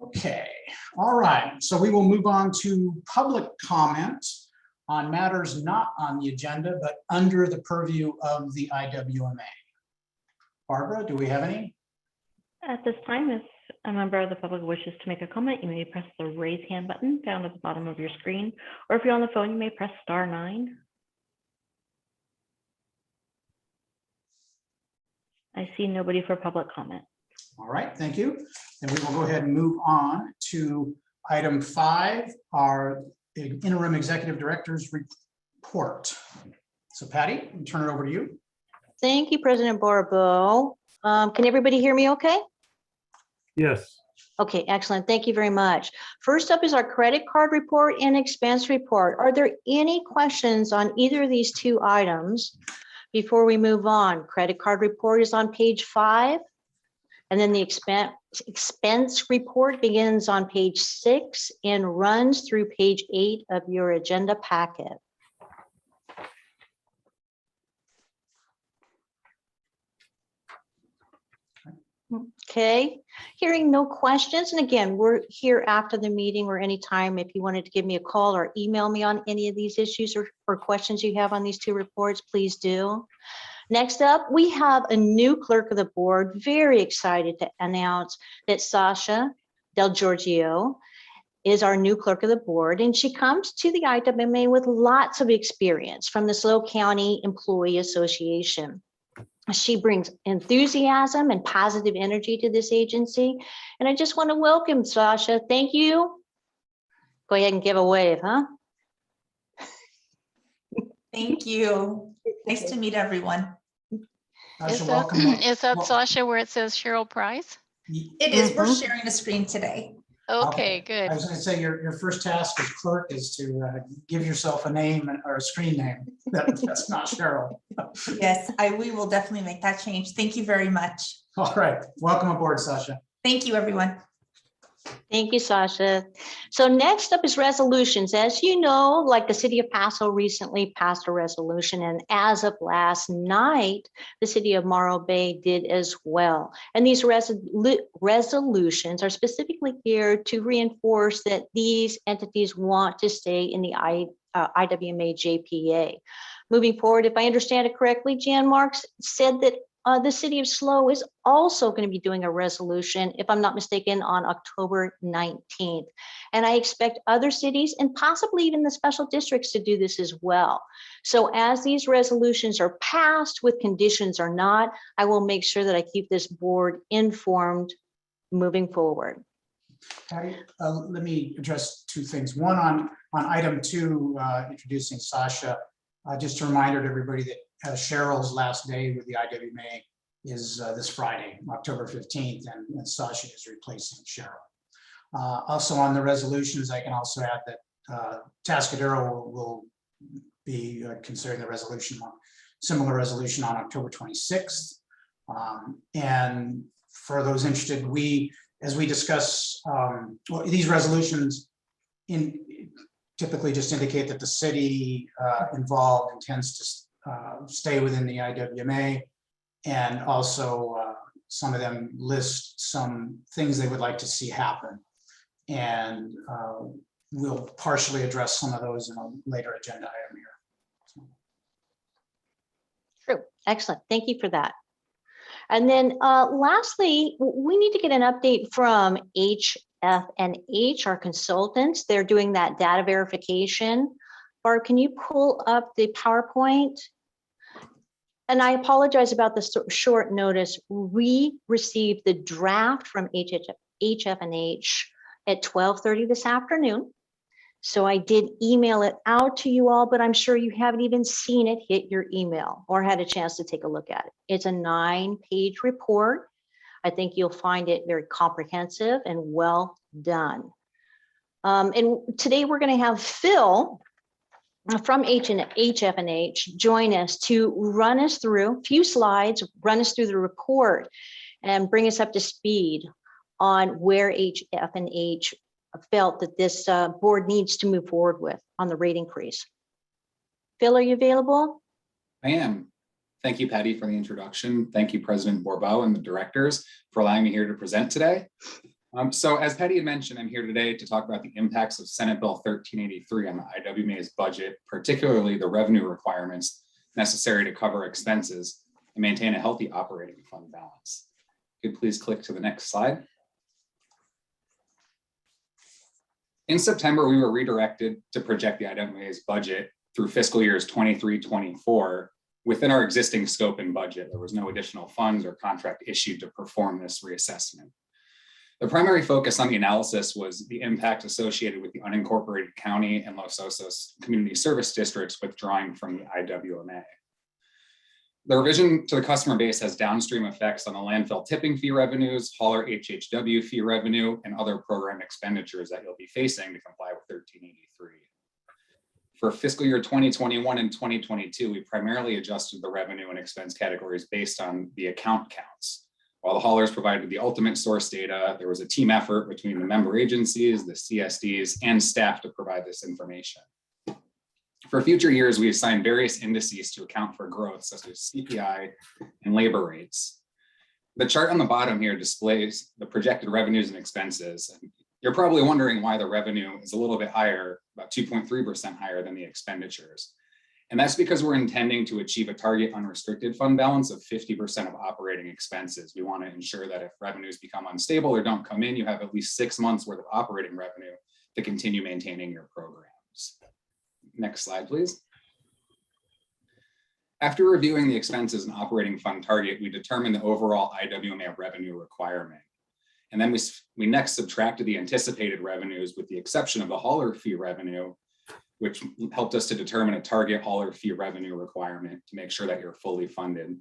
Okay, all right. So we will move on to public comment on matters not on the agenda, but under the purview of the IWMA. Barbara, do we have any? At this time, if a member of the public wishes to make a comment, you may press the raise hand button found at the bottom of your screen, or if you're on the phone, you may press *9. I see nobody for public comment. All right, thank you. And we will go ahead and move on to item 5, our interim executive director's report. So Patty, I'll turn it over to you. Thank you, President Barbeau. Can everybody hear me okay? Yes. Okay, excellent. Thank you very much. First up is our credit card report and expense report. Are there any questions on either of these two items before we move on? Credit card report is on page 5, and then the expense report begins on page 6 and runs through page 8 of your agenda packet. Okay, hearing no questions. And again, we're here after the meeting or anytime if you wanted to give me a call or email me on any of these issues or questions you have on these two reports, please do. Next up, we have a new clerk of the board. Very excited to announce that Sasha Del Giorgio is our new clerk of the board, and she comes to the IWMA with lots of experience from the SLO County Employee Association. She brings enthusiasm and positive energy to this agency, and I just want to welcome Sasha. Thank you. Go ahead and give a wave, huh? Thank you. Nice to meet everyone. Sasha, welcome. Is that Sasha where it says Cheryl Price? It is. We're sharing a screen today. Okay, good. I was going to say your first task as clerk is to give yourself a name or a screen name. That's not Cheryl. Yes, we will definitely make that change. Thank you very much. All right. Welcome aboard, Sasha. Thank you, everyone. Thank you, Sasha. So next up is resolutions. As you know, like the city of Paso recently passed a resolution, and as of last night, the city of Morro Bay did as well. And these resolutions are specifically here to reinforce that these entities want to stay in the IWMA JPA. Moving forward, if I understand it correctly, Jan Marks said that the city of SLO is also going to be doing a resolution, if I'm not mistaken, on October 19th. And I expect other cities and possibly even the special districts to do this as well. So as these resolutions are passed with conditions or not, I will make sure that I keep this board informed moving forward. Patty, let me address two things. One on item 2, introducing Sasha. Just a reminder to everybody that Cheryl's last day with the IWMA is this Friday, October 15th, and Sasha is replacing Cheryl. Also on the resolutions, I can also add that Tascadero will be considering the resolution, similar resolution on October 26th. And for those interested, as we discuss, well, these resolutions typically just indicate that the city involved intends to stay within the IWMA, and also some of them list some things they would like to see happen, and we'll partially address some of those in a later agenda item here. True. Excellent. Thank you for that. And then lastly, we need to get an update from HF&H, our consultants. They're doing that data verification. Barb, can you pull up the PowerPoint? And I apologize about the short notice. We received the draft from HF&H at 12:30 this afternoon. So I did email it out to you all, but I'm sure you haven't even seen it hit your email or had a chance to take a look at it. It's a 9-page report. I think you'll find it very comprehensive and well done. And today we're going to have Phil from HF&H join us to run us through a few slides, run us through the report, and bring us up to speed on where HF&H felt that this board needs to move forward with on the rate increase. Phil, are you available? I am. Thank you, Patty, for the introduction. Thank you, President Borbeau and the directors for allowing me here to present today. So as Patty had mentioned, I'm here today to talk about the impacts of Senate Bill 1383 on the IWMA's budget, particularly the revenue requirements necessary to cover expenses and maintain a healthy operating fund balance. Could you please click to the next slide. In September, we were redirected to project the IWMA's budget through fiscal years 23-24 within our existing scope and budget. There was no additional funds or contract issued to perform this reassessment. The primary focus on the analysis was the impact associated with the unincorporated county and Los Osos community service districts withdrawing from the IWMA. The revision to the customer base has downstream effects on the landfill tipping fee revenues, hauler HHW fee revenue, and other program expenditures that you'll be facing to comply with 1383. For fiscal year 2021 and 2022, we primarily adjusted the revenue and expense categories based on the account counts. While the haulers provided the ultimate source data, there was a team effort between the member agencies, the CSDs, and staff to provide this information. For future years, we assigned various indices to account for growth, such as CPI and labor rates. The chart on the bottom here displays the projected revenues and expenses. You're probably wondering why the revenue is a little bit higher, about 2.3% higher than the expenditures. And that's because we're intending to achieve a target unrestricted fund balance of 50% of operating expenses. We want to ensure that if revenues become unstable or don't come in, you have at least 6 months worth of operating revenue to continue maintaining your programs. Next slide, please. After reviewing the expenses and operating fund target, we determined the overall IWMA revenue requirement. And then we next subtracted the anticipated revenues with the exception of the hauler fee revenue, which helped us to determine a target hauler fee revenue requirement to make sure that you're fully funded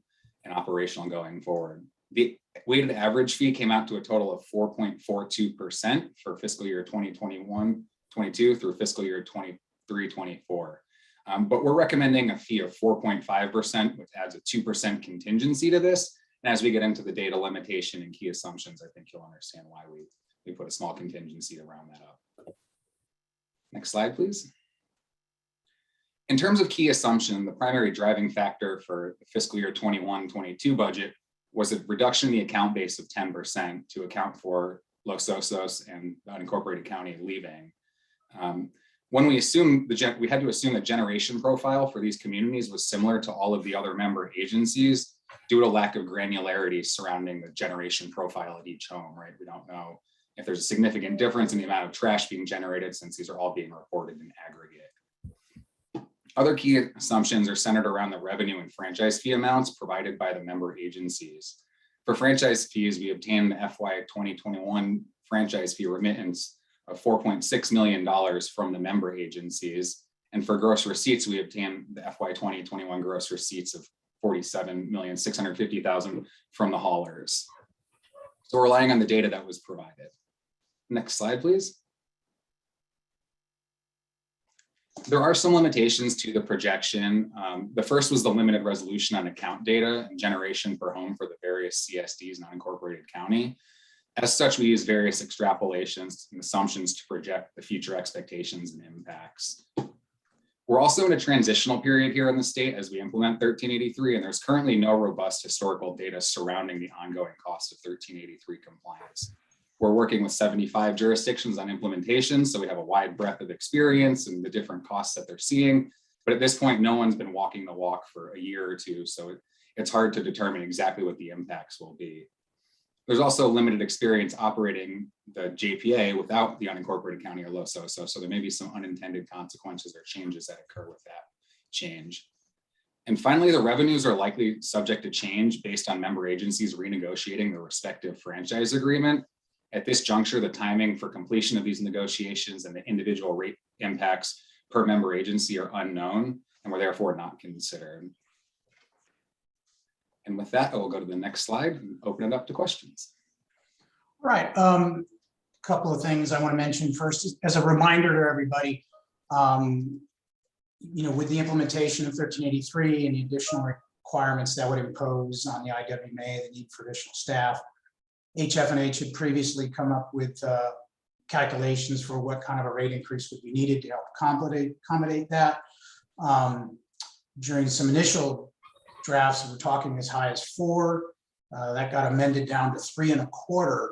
and operational going forward. The weighted average fee came out to a total of 4.42% for fiscal year 2021-22 through fiscal year 23-24. But we're recommending a fee of 4.5%, which adds a 2% contingency to this. And as we get into the data limitation and key assumptions, I think you'll understand why we put a small contingency to round that up. Next slide, please. In terms of key assumption, the primary driving factor for the fiscal year 21-22 budget was a reduction in the account base of 10% to account for Los Osos and the unincorporated county leaving. When we assumed we had to assume the generation profile for these communities was similar to all of the other member agencies due to lack of granularity surrounding the generation profile at each home, right? We don't know if there's a significant difference in the amount of trash being generated since these are all being reported in aggregate. Other key assumptions are centered around the revenue and franchise fee amounts provided by the member agencies. For franchise fees, we obtained the FY 2021 franchise fee remittance of $4.6 million from the member agencies. And for gross receipts, we obtained the FY 2021 gross receipts of $47,650,000 from the haulers. So we're relying on the data that was provided. Next slide, please. There are some limitations to the projection. The first was the limited resolution on account data and generation per home for the various CSDs in unincorporated county. As such, we use various extrapolations and assumptions to project the future expectations and impacts. We're also in a transitional period here in the state as we implement 1383, and there's currently no robust historical data surrounding the ongoing cost of 1383 compliance. We're working with 75 jurisdictions on implementation, so we have a wide breadth of experience and the different costs that they're seeing. But at this point, no one's been walking the walk for a year or two, so it's hard to determine exactly what the impacts will be. There's also limited experience operating the JPA without the unincorporated county or Los Osos, so there may be some unintended consequences or changes that occur with that change. And finally, the revenues are likely subject to change based on member agencies renegotiating their respective franchise agreement. At this juncture, the timing for completion of these negotiations and the individual rate impacts per member agency are unknown and were therefore not considered. And with that, I will go to the next slide and open it up to questions. Right. Couple of things I want to mention first, as a reminder to everybody, with the implementation of 1383 and the additional requirements that would impose on the IWMA, the need for additional staff, HF&H had previously come up with calculations for what kind of a rate increase would be needed to help accommodate that. During some initial drafts, we're talking as high as 4. That got amended down to 3.25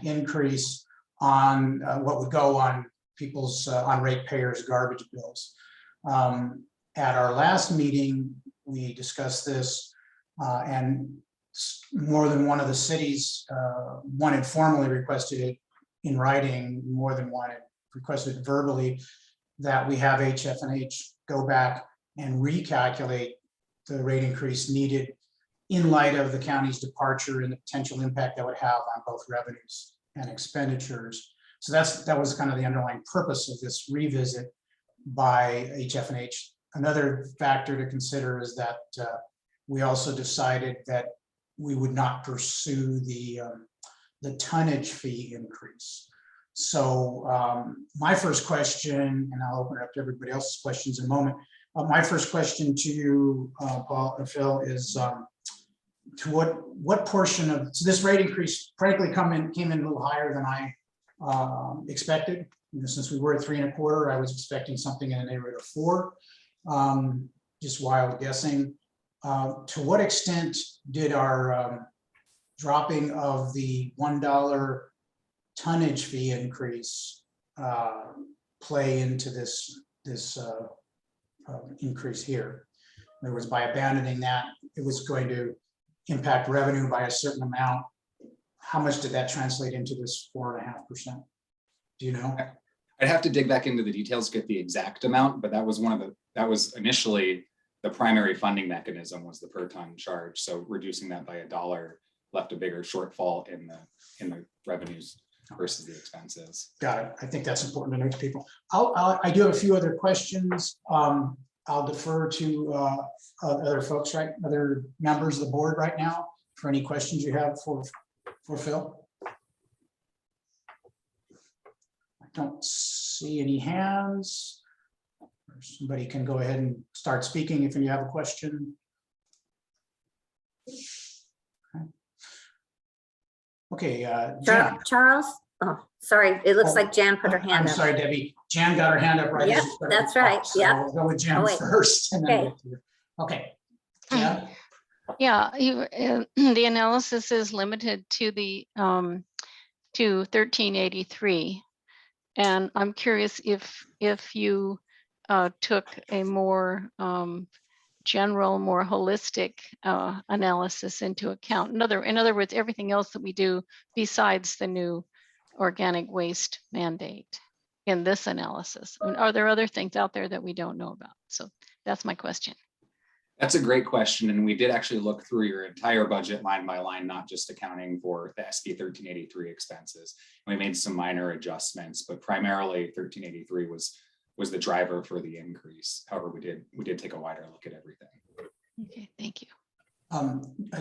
increase on what would go on people's, on ratepayers' garbage bills. At our last meeting, we discussed this, and more than one of the cities, one had formally requested it in writing, more than one had requested it verbally, that we have HF&H go back and recalculate the rate increase needed in light of the county's departure and the potential impact that would have on both revenues and expenditures. So that was kind of the underlying purpose of this revisit by HF&H. Another factor to consider is that we also decided that we would not pursue the tonnage fee increase. So my first question, and I'll open it up to everybody else's questions in a moment. My first question to you, Paul or Phil, is to what portion of, so this rate increase frankly came in a little higher than I expected. You know, since we were at 3 1/4, I was expecting something in the neighborhood of 4. Just wild guessing. To what extent did our dropping of the $1 tonnage fee increase play into this increase here? In other words, by abandoning that, it was going to impact revenue by a certain amount. How much did that translate into this 4.5%? Do you know? I'd have to dig back into the details, get the exact amount, but that was that was initially the primary funding mechanism, was the per ton charge. So reducing that by $1 left a bigger shortfall in the revenues versus the expenses. Got it. I think that's important to note to people. I do have a few other questions. I'll defer to other folks, right? Other members of the board right now for any questions you have for Phil. I don't see any hands. Somebody can go ahead and start speaking if you have a question. Okay, Jan. Charles? Oh, sorry. It looks Oh, like Jan put her hand I'm up. sorry, Debbie. Jan got her hand up right. as Yep, you started that's to talk, right. so Yep. we'll go with Jan Oh, wait. first. And then Okay. get to you. Okay. Jan? Yeah, the analysis is limited to the to 1383. And I'm curious if you took a more general, more holistic analysis into account. In other words, everything else that we do besides the new organic waste mandate in this analysis. I mean, are there other things out there that we don't know about? So that's my question. That's a great question. And we did actually look through your entire budget line by line, not just accounting for the SB 1383 expenses. We made some minor adjustments, but primarily 1383 was the driver for the increase. However, we did take a wider look at everything. Okay, thank you.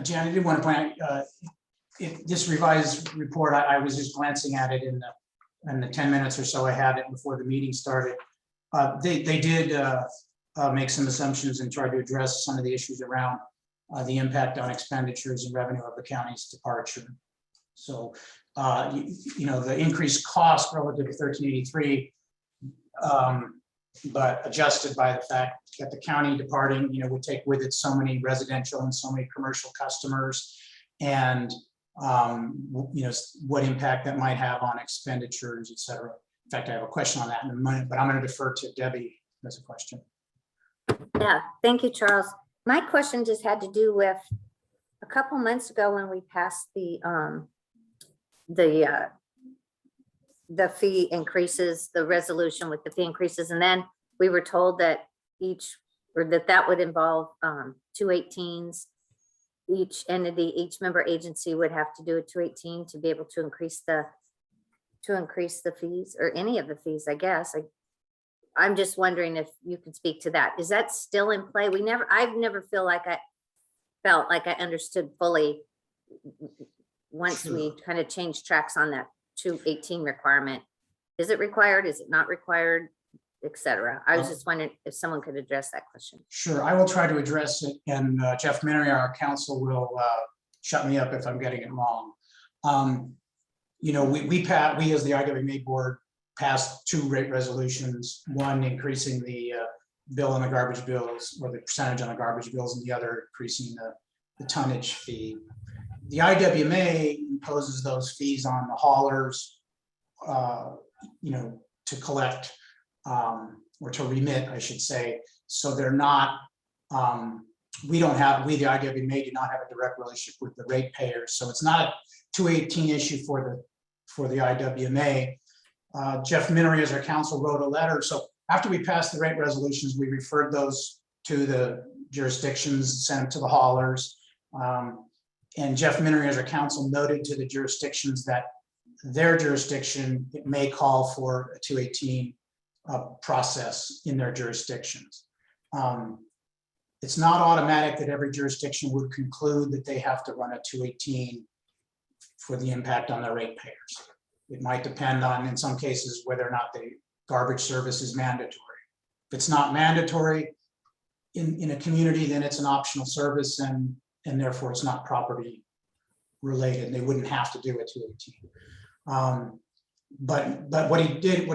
Jan, I did want to point out, this revised report, I was just glancing at it in the 10 minutes or so I had it before the meeting started. They did make some assumptions and try to address some of the issues around the impact on expenditures and revenue of the county's departure. So, you know, the increased cost relative to 1383, but adjusted by the fact that the county departing, you know, would take with it so many residential and so many commercial customers, and you know, what impact that might have on expenditures, et cetera. In fact, I have a question on that in a minute, but I'm going to defer to Debbie as a question. Yeah, thank you, Charles. My question just had to do with a couple months ago when we passed the fee increases, the resolution with the fee increases, and then we were told that that would involve 218s. Each entity, each member agency would have to do a 218 to be able to increase the fees, or any of the fees, I guess. I'm just wondering if you could speak to that. Is that still in play? I've never felt like I understood fully once we kind of changed tracks on that 218 requirement. Is it required? Is it not required? Et cetera. I was just wondering if someone could address that question. Sure, I will try to address it, and Jeff Minery, our counsel, will shut me up if I'm getting it wrong. You know, we as the IWMA board passed 2 rate resolutions, one increasing the bill on the garbage bills, or the percentage on the garbage bills, and the other increasing the tonnage fee. The IWMA imposes those fees on the haulers, to collect, or to remit, I should say. So they're not, we, the IWMA, do not have a direct relationship with the ratepayers. So it's not a 218 issue for the IWMA. Jeff Minery, as our counsel, wrote a letter. So after we passed the rate resolutions, we referred those to the jurisdictions, sent them to the haulers. And Jeff Minery, as our counsel, noted to the jurisdictions that their jurisdiction, it may call for a 218 process in their jurisdictions. It's not automatic that every jurisdiction would conclude that they have to run a 218 for the impact on their ratepayers. It might depend on, in some cases, whether or not the garbage service is mandatory. If it's not mandatory in a community, then it's an optional service, and therefore it's not property related. They wouldn't have to do a 218. But what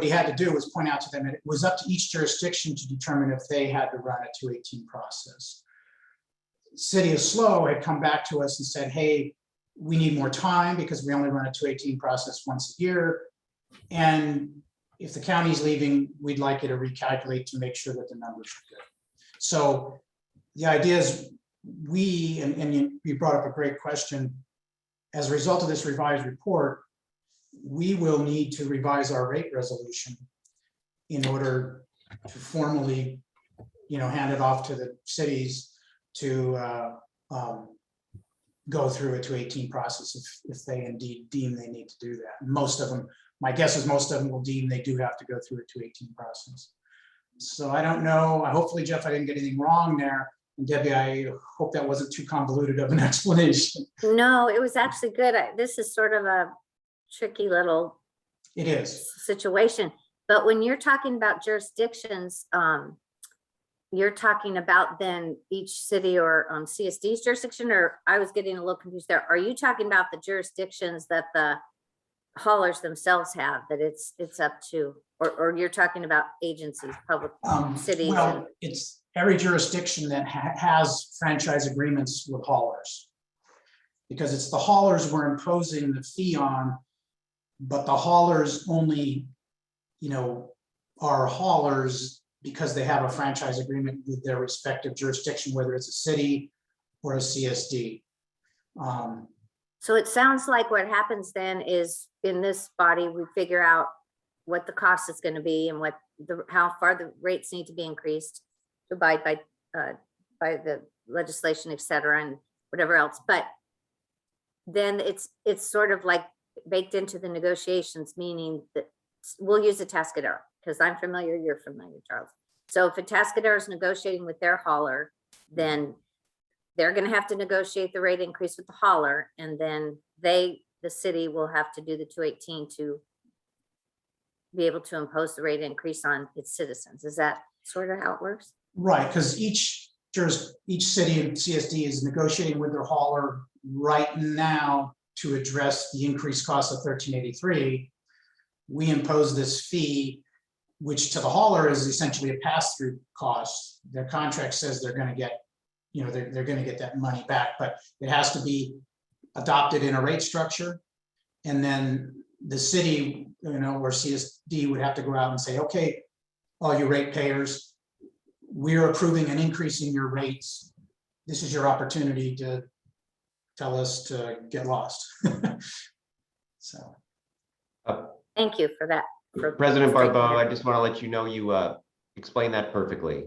he had to do was point out to them that it was up to each jurisdiction to determine if they had to run a 218 process. City of SLO had come back to us and said, hey, we need more time because we only run a 218 process once a year. And if the county's leaving, we'd like you to recalculate to make sure that the numbers are good. So the idea is you brought up a great question. As a result of this revised report, we will need to revise our rate resolution in order to formally, hand it off to the cities to go through a 218 process if they indeed deem they need to do that. And most of them, my guess is most of them will deem they do have to go through a 218 process. So I don't know. Hopefully, Jeff, I didn't get anything wrong there. And Debbie, I hope that wasn't too convoluted of an explanation. No, it was actually good. This is sort of a tricky little It is. situation. But when you're talking about jurisdictions, you're talking about then each city or CSD's jurisdiction, or I was getting a little confused there. Are you talking about the jurisdictions that the haulers themselves have, that it's up to, or you're talking about agencies, public cities? Well, it's every jurisdiction that has franchise agreements with haulers, because it's the haulers we're imposing the fee on, but the haulers only, are haulers because they have a franchise agreement with their respective jurisdiction, whether it's a city or a CSD. So it sounds like what happens then is in this body, we figure out what the cost is going to be and how far the rates need to be increased to abide by the legislation, et cetera, and whatever else. But then it's sort of like baked into the negotiations, meaning that we'll use a Tascadero because I'm familiar, you're familiar, Charles. So if a Tascadero is negotiating with their hauler, then they're going to have to negotiate the rate increase with the hauler, and then the city will have to do the 218 to be able to impose the rate increase on its citizens. Is that sort of how it works? Right, because each city and CSD is negotiating with their hauler right now to address the increased cost of 1383. We impose this fee, which to the hauler is essentially a pass-through cost. Their contract says they're going to get, they're going to get that money back, but it has to be adopted in a rate structure. And then the city, or CSD would have to go out and say, okay, all you ratepayers, we're approving an increase in your rates. This is your opportunity to tell us to get lost. So. Thank you for that. President Barbeau, I just want to let you know you explained that perfectly.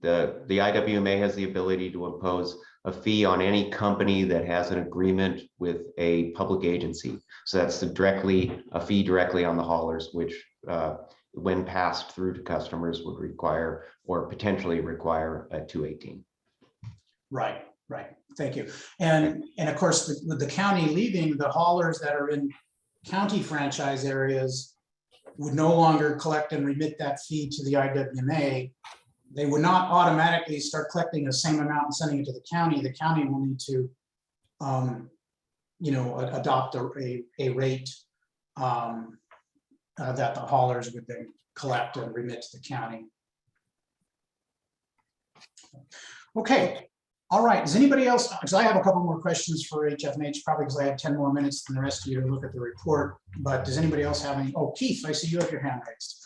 The IWMA has the ability to impose a fee on any company that has an agreement with a public agency. So that's a fee directly on the haulers, which when passed through to customers would require or potentially require a 218. Right. Thank you. And of course, with the county leaving, the haulers that are in county franchise areas would no longer collect and remit that fee to the IWMA. They would not automatically start collecting the same amount and sending it to the county. The county will need to, adopt a rate that the haulers would then collect and remit to the county. Okay, All right, does anybody else, because I have a couple more questions for HFNH, probably because I have 10 more minutes than the rest of you to look at the report, but does anybody else have any? Oh, Keith, I see you have your hand raised.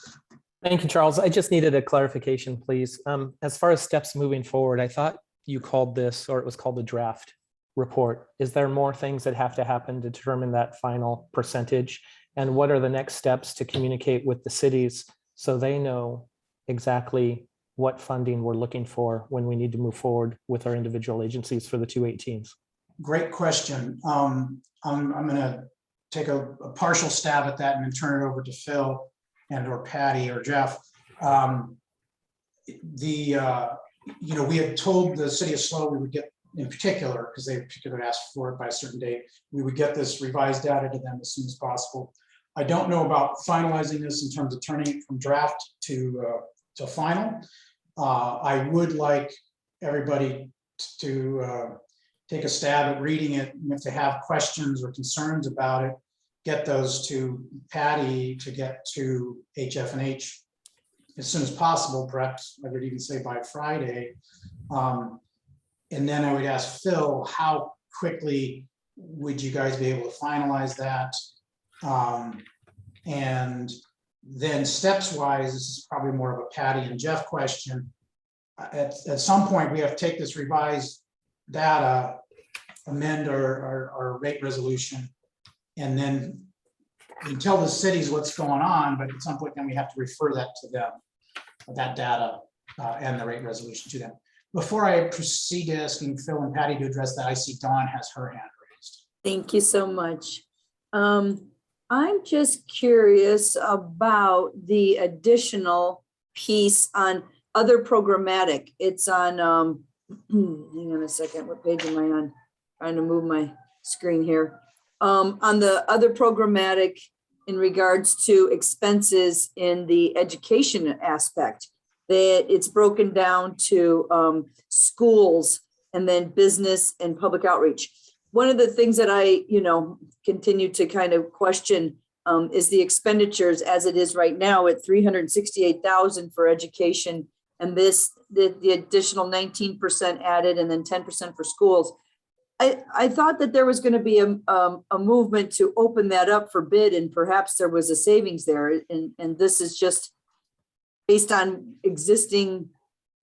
Thank you, Charles. I just needed a clarification, please. As far as steps moving forward, I thought you called this, or it was called the draft report. Is there more things that have to happen to determine that final percentage? And what are the next steps to communicate with the cities so they know exactly what funding we're looking for when we need to move forward with our individual agencies for the 218s? Great question. I'm going to take a partial stab at that and then turn it over to Phil and or Patty or Jeff. We had told the city of SLO we would get, in particular, because they particularly asked for it by a certain date, we would get this revised data to them as soon as possible. I don't know about finalizing this in terms of turning it from draft to final. I would like everybody to take a stab at reading it, and if they have questions or concerns about it, get those to Patty to get to HFNH as soon as possible, perhaps I would even say by Friday. And then I would ask Phil, how quickly would you guys be able to finalize that? And then steps-wise, this is probably more of a Patty and Jeff question. At some point, we have to take this revised data, amend our rate resolution, and then tell the cities what's going on, but at some point then we have to refer that to them, that data and the rate resolution to them. Before I proceed to asking Phil and Patty to address that, I see Dawn has her hand raised. Thank you so much. I'm just curious about the additional piece on other programmatic. It's on, hang on a second, what page am I on? Trying to move my screen here. On the other programmatic in regards to expenses in the education aspect, that it's broken down to schools and then business and public outreach. One of the things that I, continue to kind of question is the expenditures as it is right now at 368,000 for education, and the additional 19% added and then 10% for schools. I thought that there was going to be a movement to open that up for bid, and perhaps there was a savings there, and this is just based on existing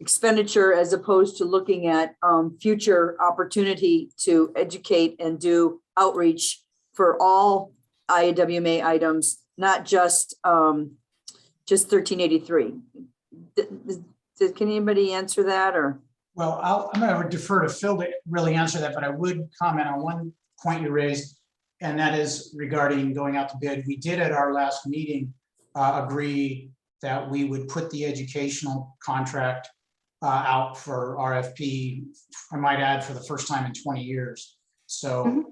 expenditure as opposed to looking at future opportunity to educate and do outreach for all IWMA items, not just 1383. Can anybody answer that, or? Well, I'm going to defer to Phil to really answer that, but I would comment on one point you raised, and that is regarding going out to bid. We did at our last meeting agree that we would put the educational contract out for RFP, I might add, for the first time in 20 years. So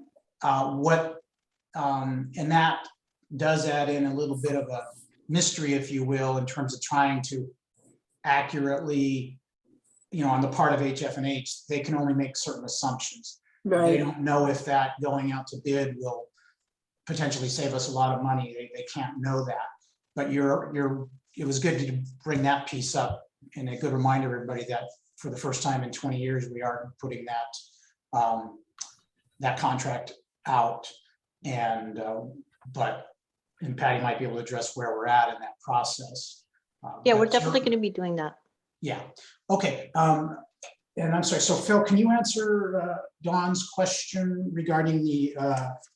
and that does add in a little bit of a mystery, if you will, in terms of trying to accurately, on the part of HFNH, they can only make certain assumptions. Right. They don't know if that going out to bid will potentially save us a lot of money. They can't know that. But it was good to bring that piece up, and a good reminder to everybody that for the first time in 20 years, we are putting that contract out. And Patty might be able to address where we're at in that process. Yeah, we're definitely going to be doing that. Yeah. Okay. And I'm sorry. So Phil, can you answer Dawn's question regarding the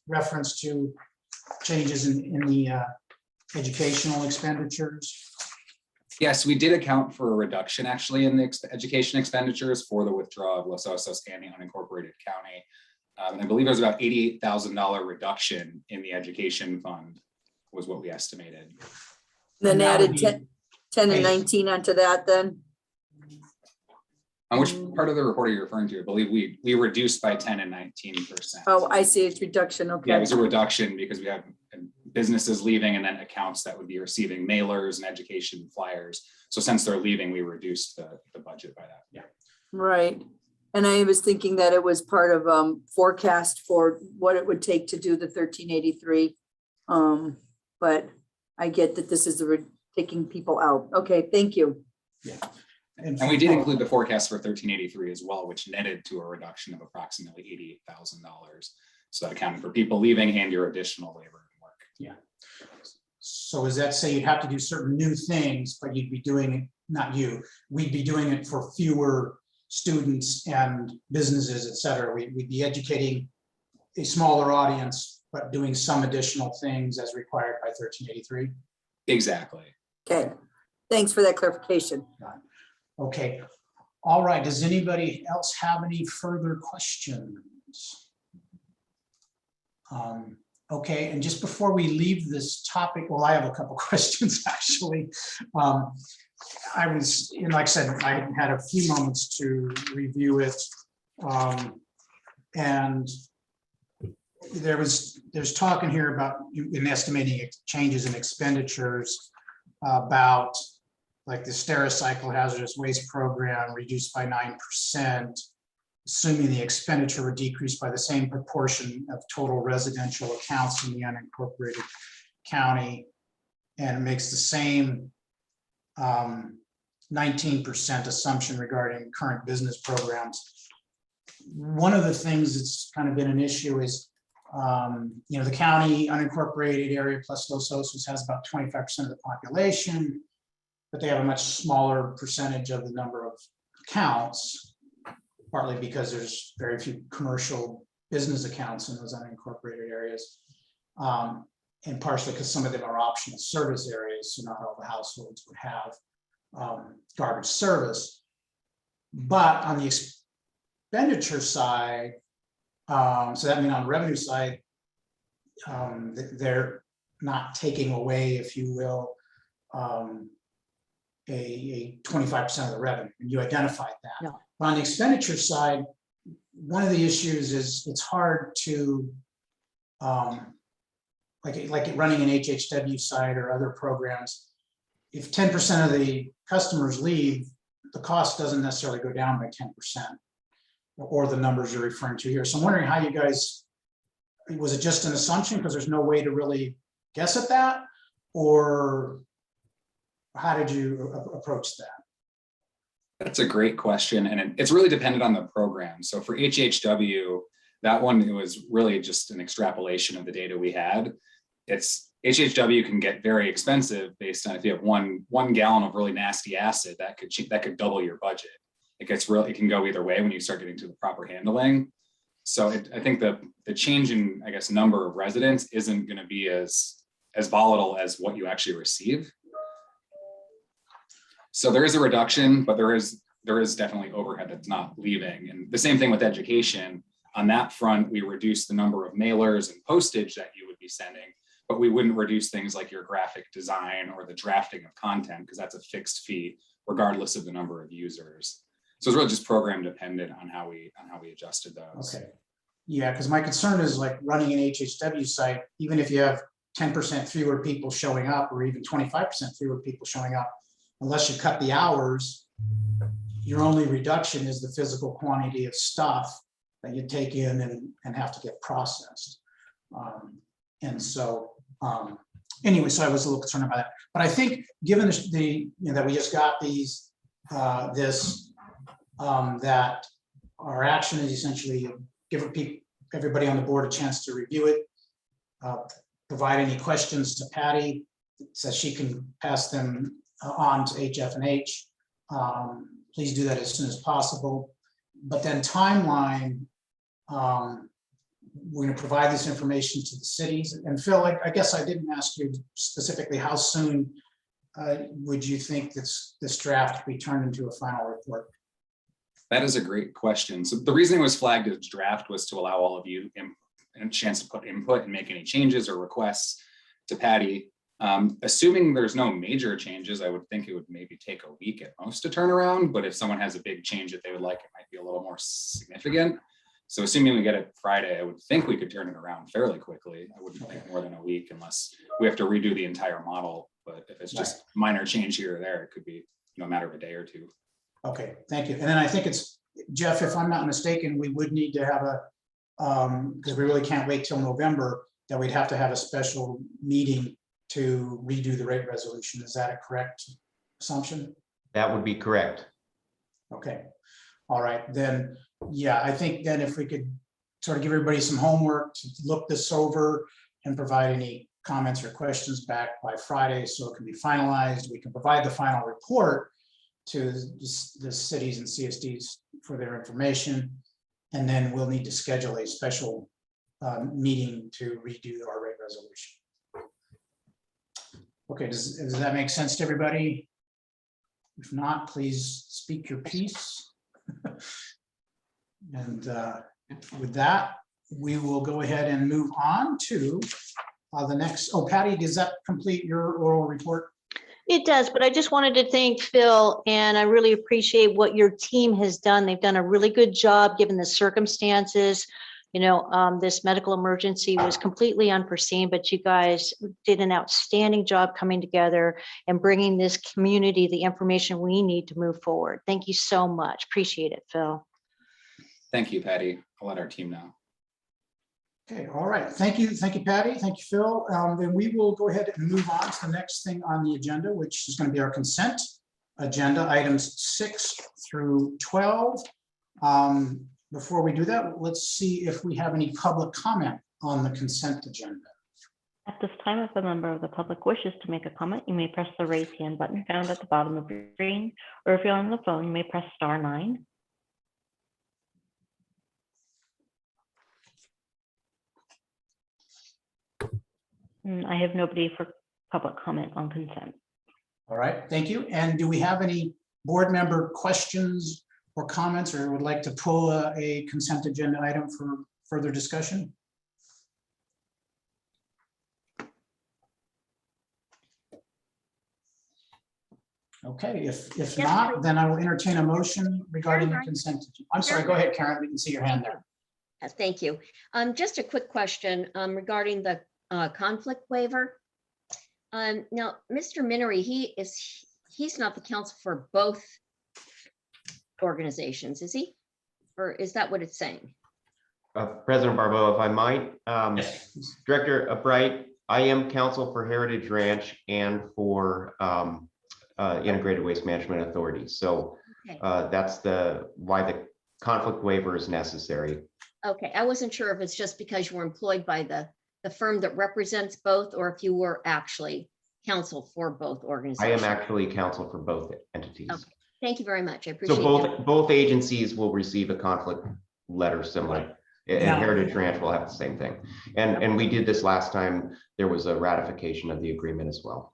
reference to changes in the educational expenditures? Yes, we did account for a reduction actually in the education expenditures for the withdrawal of Los Osos and the unincorporated county. And I believe there was about $88,000 reduction in the education fund was what we estimated. Then added 10 and 19 onto that then? On which part of the report are you referring to? I believe we reduced by 10 and 19%. Oh, I see, it's reduction, okay. Yeah, it was a reduction because we have businesses leaving and then accounts that would be receiving mailers and education flyers. So since they're leaving, we reduced the budget by that. Yeah. Right. And I was thinking that it was part of forecast for what it would take to do the 1383. But I get that this is taking people out. Okay, thank you. Yeah. And we did include the forecast for 1383 as well, which netted to a reduction of approximately $88,000. So that accounted for people leaving and your additional labor and work. Yeah. So does that say you'd have to do certain new things, but you'd be doing it, not you, we'd be doing it for fewer students and businesses, et cetera. We'd be educating a smaller audience, but doing some additional things as required by 1383? Exactly. Okay, thanks for that clarification. Okay, all right. Does anybody else have any further questions? Okay, and just before we leave this topic, well, I have a couple questions actually. I was, like I said, I had a few moments to review it. And there's talk in here about in estimating changes in expenditures about like the Stericycle hazardous waste program reduced by 9%, assuming the expenditure would decrease by the same proportion of total residential accounts in the unincorporated county. And it makes the same 19% assumption regarding current business programs. One of the things that's kind of been an issue is, the county unincorporated area plus Los Osos has about 25% of the population, but they have a much smaller percentage of the number of accounts, partly because there's very few commercial business accounts in those unincorporated areas. And partially because some of them are optional service areas, so not all the households would have garbage service. But on the expenditure side, so that means on the revenue side, they're not taking away, if you will, a 25% of the revenue, and you identified that. No. But on the expenditure side, one of the issues is it's hard to, like running an HHW site or other programs, if 10% of the customers leave, the cost doesn't necessarily go down by 10%, or the numbers you're referring to here. So I'm wondering how you guys, was it just an assumption because there's no way to really guess at that? Or how did you approach that? That's a great question. And it's really dependent on the program. So for HHW, that one, it was really just an extrapolation of the data we had. HHW can get very expensive based on if you have one gallon of really nasty acid, that could double your budget. It can go either way when you start getting to the proper handling. So I think the change in, I guess, number of residents isn't going to be as volatile as what you actually receive. So there is a reduction, but there is definitely overhead that's not leaving. And the same thing with education. On that front, we reduce the number of mailers and postage that you would be sending, but we wouldn't reduce things like your graphic design or the drafting of content, because that's a fixed fee regardless of the number of users. So it's really just program dependent on how we adjusted those. Okay. Yeah, because my concern is like running an HHW site, even if you have 10% fewer people showing up or even 25% fewer people showing up, unless you cut the hours, your only reduction is the physical quantity of stuff that you take in and have to get processed. And so anyway, so I was a little concerned about that. But I think given that we just got these, that our action is essentially give everybody on the board a chance to review it, provide any questions to Patty so she can pass them on to HF&H. Please do that as soon as possible. But then timeline, we're going to provide this information to the cities. And Phil, I guess I didn't ask you specifically how soon would you think this draft be turned into a final report? That is a great question. So the reason it was flagged as draft was to allow all of you a chance to put input and make any changes or requests to Patty. Assuming there's no major changes, I would think it would maybe take a week at most to turn around. But if someone has a big change that they would like, it might be a little more significant. So assuming we get it Friday, I would think we could turn it around fairly quickly. I wouldn't think more than a week unless we have to redo the entire model. But if it's just minor change here or there, it could be a matter of a day or two. Okay, thank you. And then I think it's, Jeff, if I'm not mistaken, we would need to have because we really can't wait till November, that we'd have to have a special meeting to redo the rate resolution. Is that a correct assumption? That would be correct. Okay, all right, then, yeah, I think then if we could sort of give everybody some homework to look this over and provide any comments or questions back by Friday, so it can be finalized. We can provide the final report to the cities and CSDs for their information. And then we'll need to schedule a special meeting to redo our rate resolution. Okay, does that make sense to everybody? If not, please speak your piece. And with that, we will go ahead and move on to the next. Oh, Patty, does that complete your oral report? It does, but I just wanted to thank Phil, and I really appreciate what your team has done. They've done a really good job given the circumstances. You know, this medical emergency was completely unforeseen, but you guys did an outstanding job coming together and bringing this community the information we need to move forward. Thank you so much. Appreciate it, Phil. Thank you, Patty. I'll let our team know. Okay, all right. Thank you, Patty. Thank you, Phil. Then we will go ahead and move on to the next thing on the agenda, which is going to be our consent agenda, items 6 through 12. Before we do that, let's see if we have any public comment on the consent agenda. At this time, if a member of the public wishes to make a comment, you may press the raise hand button found at the bottom of your screen, or if you're on the phone, you may press *9. I have nobody for public comment on consent. All right, thank you. And do we have any board member questions or comments, or would like to pull a consent agenda item for further discussion? Okay, if not, then I will entertain a motion regarding the consent agenda. I'm sorry, go ahead, Karen. We can see your hand there. Thank you. Just a quick question regarding the conflict waiver. Now, Mr. Minery, he's not the counsel for both organizations, is he? Or is that what it's saying? President Barbeau, if I might, Yes. Director Bright, I am counsel for Heritage Ranch and for Integrated Waste Management Authority. So Okay. that's why the conflict waiver is necessary. Okay, I wasn't sure if it's just because you were employed by the firm that represents both, or if you were actually counsel for both I organizations. am actually counsel for both entities. Okay. Thank you very much. I appreciate So that. both agencies will receive a conflict letter similar. And Yeah. Heritage Ranch will have the same thing. And we did this last time. There was a ratification of the agreement as well.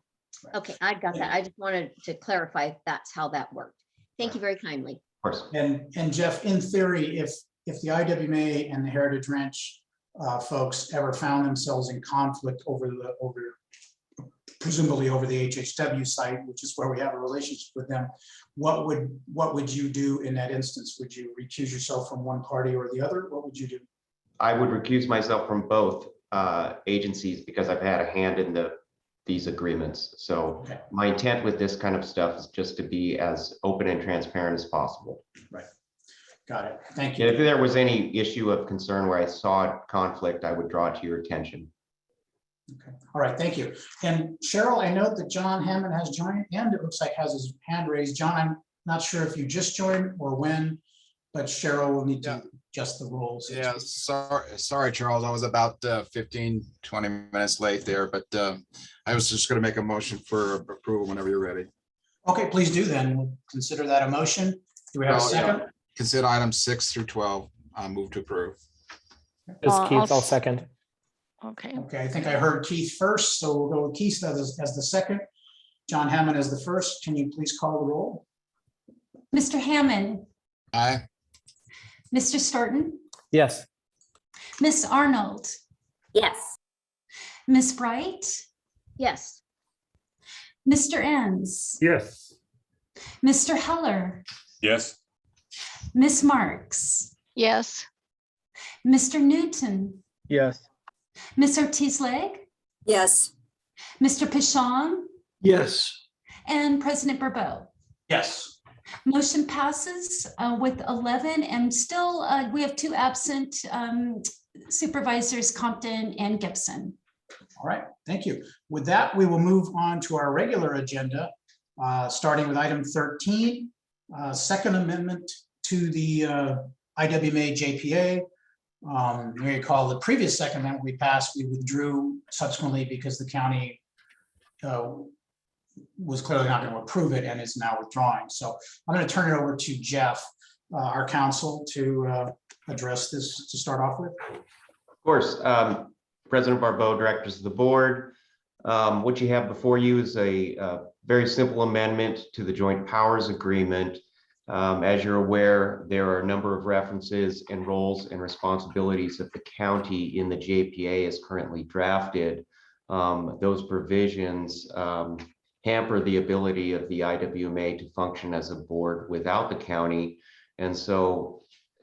Okay, I got that. I just wanted to clarify if that's how that worked. Thank you very kindly. Of course. And Jeff, in theory, if the IWMA and the Heritage Ranch folks ever found themselves in conflict presumably over the HHW site, which is where we have a relationship with them, what would you do in that instance? Would you recuse yourself from one party or the other? What would you do? I would recuse myself from both agencies because I've had a hand in these agreements. So Okay. my intent with this kind of stuff is just to be as open and transparent as possible. Right. Got it. Thank And if you. there was any issue of concern where I saw conflict, I would draw it to your attention. Okay. All right. Thank you. And Cheryl, I note that John Hammond has joined and it looks like has his hand raised. John, I'm not sure if you just joined or when, but Cheryl will need to adjust the rules. Yeah, sorry, Charles. I was about 15, 20 minutes late there, but I was just going to make a motion for approval whenever you're ready. Okay, please do then. We'll consider that a motion. Do we have a Well, yeah. second? Consider items 6 through 12. Move to approve. Is Keith, I'll I'll second. Okay. Okay, I think I heard Keith first, so we'll go with Keith as the second. John Hammond as the first. Can you please call the roll? Mr. Hammond, Aye. Mr. Storton, Yes. Miss Arnold, Yes. Miss Bright, Yes. Mr. Enns, Yes. Mr. Heller, Yes. Miss Marks, Yes. Mr. Newton, Yes. Miss Ortiz-Leg, Yes. Mr. Pishon, Yes. and President Barbeau. Yes. Motion passes with 11, and still we have 2 absent supervisors, Compton and Gibson. All right, thank you. With that, we will move on to our regular agenda, starting with item 13. Second amendment to the IWMA JPA. You may recall the previous second amendment we passed, we withdrew subsequently because the county was clearly not going to approve it and is now withdrawing. So I'm going to turn it over to Jeff, our counsel, to address this to start off with. Of course, President Barbeau, directors of the board. What you have before you is a very simple amendment to the joint powers agreement. As you're aware, there are a number of references and roles and responsibilities of the county in the JPA as currently drafted. Those provisions hamper the ability of the IWMA to function as a board without the county. And so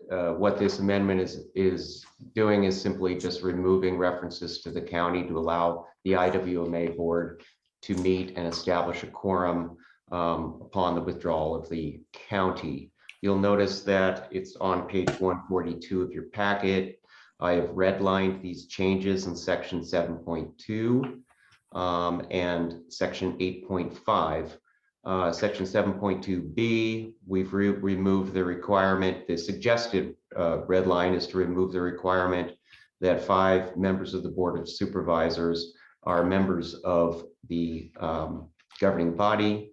what this amendment is doing is simply just removing references to the county to allow the IWMA board to meet and establish a quorum upon the withdrawal of the county. You'll notice that it's on page 142 of your packet. I have redlined these changes in section 7.2 and section 8.5. Section 7.2b, we've removed the requirement. The suggested red line is to remove the requirement that 5 members of the Board of Supervisors are members of the governing body.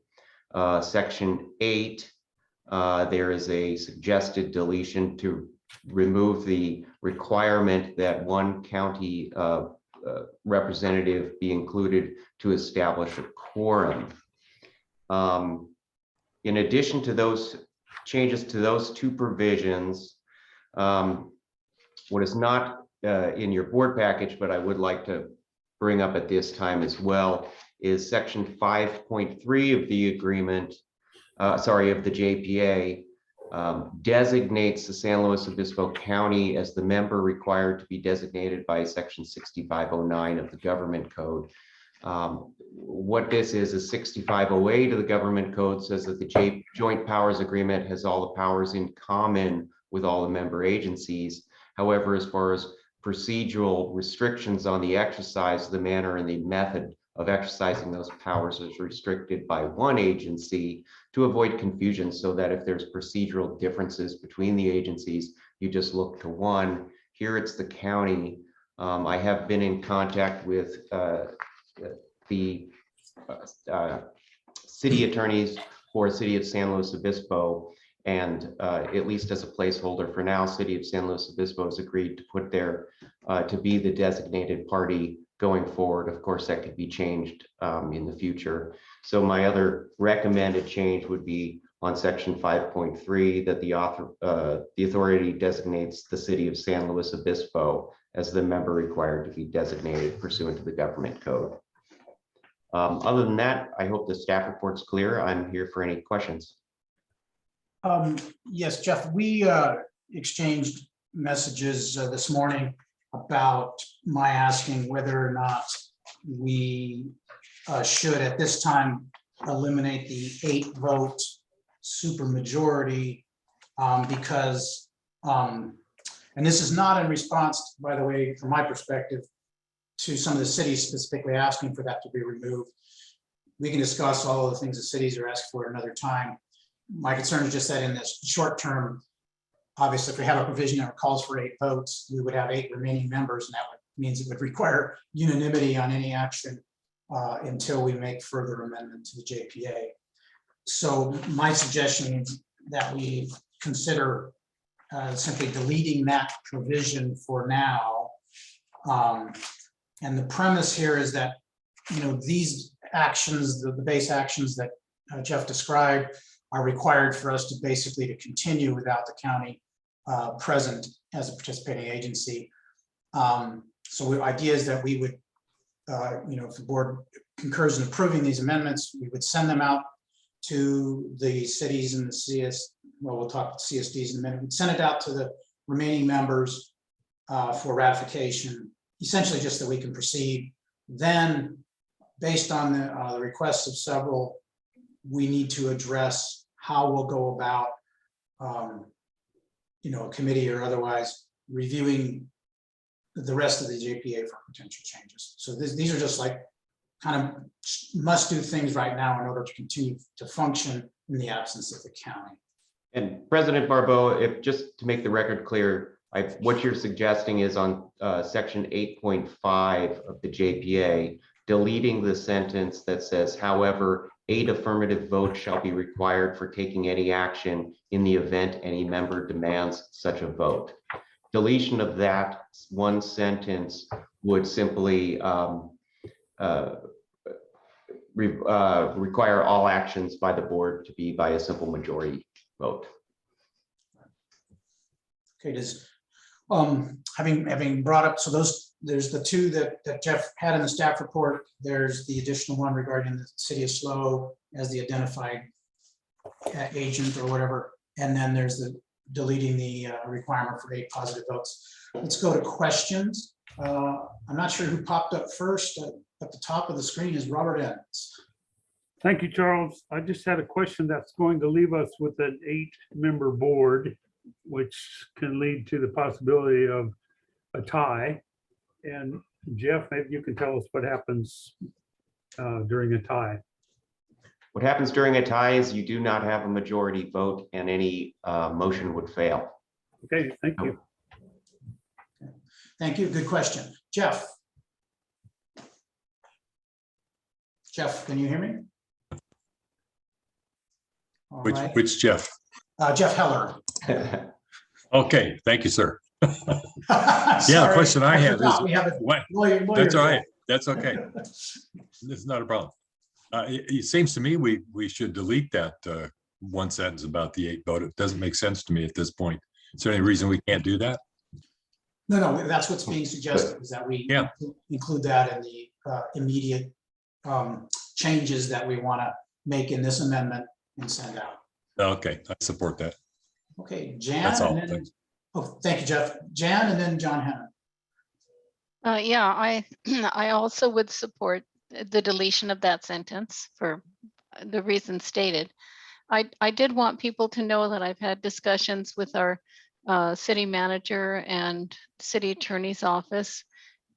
Section 8, there is a suggested deletion to remove the requirement that 1 county representative be included to establish a quorum. In addition to those changes to those 2 provisions, what is not in your board package, but I would like to bring up at this time as well, is section 5.3 of the agreement, of the JPA, designates the San Luis Obispo County as the member required to be designated by section 6509 of the government code. What this is 6508 of the government code says that the joint powers agreement has all the powers in common with all the member agencies. However, as far as procedural restrictions on the exercise, the manner and the method of exercising those powers is restricted by 1 agency to avoid confusion, so that if there's procedural differences between the agencies, you just look to 1. Here it's the county. I have been in contact with the city attorneys for City of San Luis Obispo, and at least as a placeholder for now, City of San Luis Obispo has agreed to put their to be the designated party going forward. Of course, that could be changed in the future. So my other recommended change would be on section 5.3 that the authority designates the City of San Luis Obispo as the member required to be designated pursuant to the government code. Other than that, I hope the staff report's clear. I'm here for any questions. Yes, Jeff, we exchanged messages this morning about my asking whether or not we should at this time eliminate the 8-vote supermajority because, and this is not in response, by the way, from my perspective, to some of the cities specifically asking for that to be removed. We can discuss all of the things the cities are asking for another time. My concern is just that in this short term, obviously, if we have a provision that calls for 8 votes, we would have 8 remaining members, and that means it would require unanimity on any action until we make further amendment to the JPA. So my suggestion is that we consider simply deleting that provision for now. And the premise here is that, these actions, the base actions that Jeff described, are required for us to basically to continue without the county present as a participating agency. So the idea is that we would, if the board concurs in approving these amendments, we would send them out to the cities and the CS, well, we'll talk about CSDs in a minute. We'd send it out to the remaining members for ratification, essentially just that we can proceed. Then, based on the requests of several, we need to address how we'll go about, a committee or otherwise reviewing the rest of the JPA for potential changes. So these are just like kind of must do things right now in order to continue to function in the absence of the county. And President Barbeau, if just to make the record clear, what you're suggesting is on section 8.5 of the JPA, deleting the sentence that says, however, 8 affirmative votes shall be required for taking any action in the event any member demands such a vote. Deletion of that one sentence would simply require all actions by the board to be by a simple majority vote. Okay, does, having brought up, so there's the two that Jeff had in the staff report. There's the additional one regarding the city of SLO as the identified agent or whatever. And then there's the deleting the requirement for 8 positive votes. Let's go to questions. I'm not sure who popped up first. At the top of the screen is Robert Evans. Thank you, Charles. I just had a question that's going to leave us with an 8-member board, which can lead to the possibility of a tie. And Jeff, maybe you can tell us what happens during a tie. What happens during a tie is you do not have a majority vote and any motion would fail. Okay, thank you. Thank you. Good question. Jeff. Jeff, can you hear me? All right. Which Jeff? Jeff Heller. Okay, thank you, sir. Yeah, the Sorry, question I have forgot is, we have a what? lawyer That's all here. right. That's okay. It's not a problem. It seems to me we should delete that one sentence about the 8 vote. It doesn't make sense to me at this point. Is there any reason we can't do that? No, that's what's being suggested, is that we include that in the immediate changes that we want to make in this amendment and send out. Okay, I support that. Okay, Jan. That's all. And then, oh, thank you, Jeff. Jan and then John Hannon. Yeah, I also would support the deletion of that sentence for the reasons stated. I did want people to know that I've had discussions with our city manager and city attorney's office,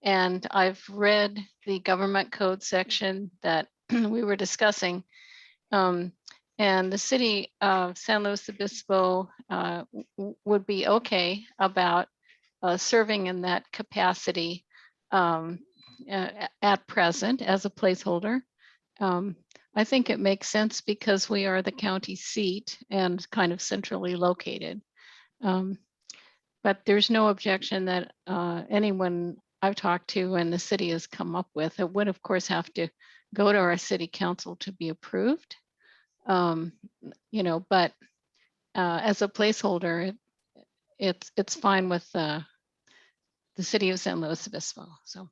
and I've read the government code section that we were discussing. And the city of San Luis Obispo would be okay about serving in that capacity at present as a placeholder. I think it makes sense because we are the county seat and kind of centrally located. But there's no objection that anyone I've talked to and the city has come up with. It would, of course, have to go to our city council to be approved. But as a placeholder, it's fine with the city of San Luis Obispo. So,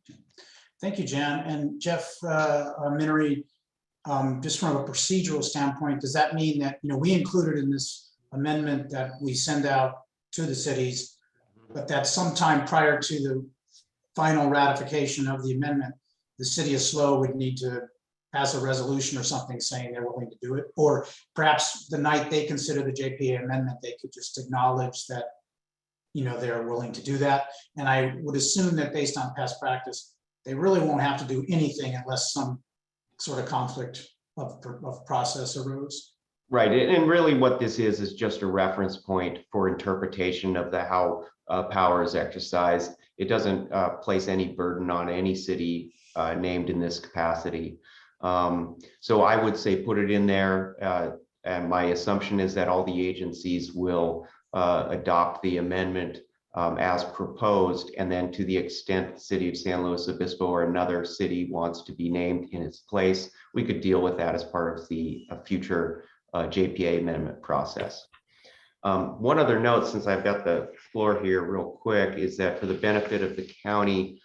thank you, Jan. And Jeff Minery, just from a procedural standpoint, does that mean that we included in this amendment that we send out to the cities, but that sometime prior to the final ratification of the amendment, the city of SLO would need to pass a resolution or something saying they're willing to do it? Or perhaps the night they consider the JPA amendment, they could just acknowledge that they're willing to do that. And I would assume that based on past practice, they really won't have to do anything unless some sort of conflict of process arose. Right, and really what this is just a reference point for interpretation of how power is exercised. It doesn't place any burden on any city named in this capacity. So I would say put it in there, and my assumption is that all the agencies will adopt the amendment as proposed, and then to the extent the city of San Luis Obispo or another city wants to be named in its place, we could deal with that as part of the future JPA amendment process. One other note, since I've got the floor here real quick, is that for the benefit of the county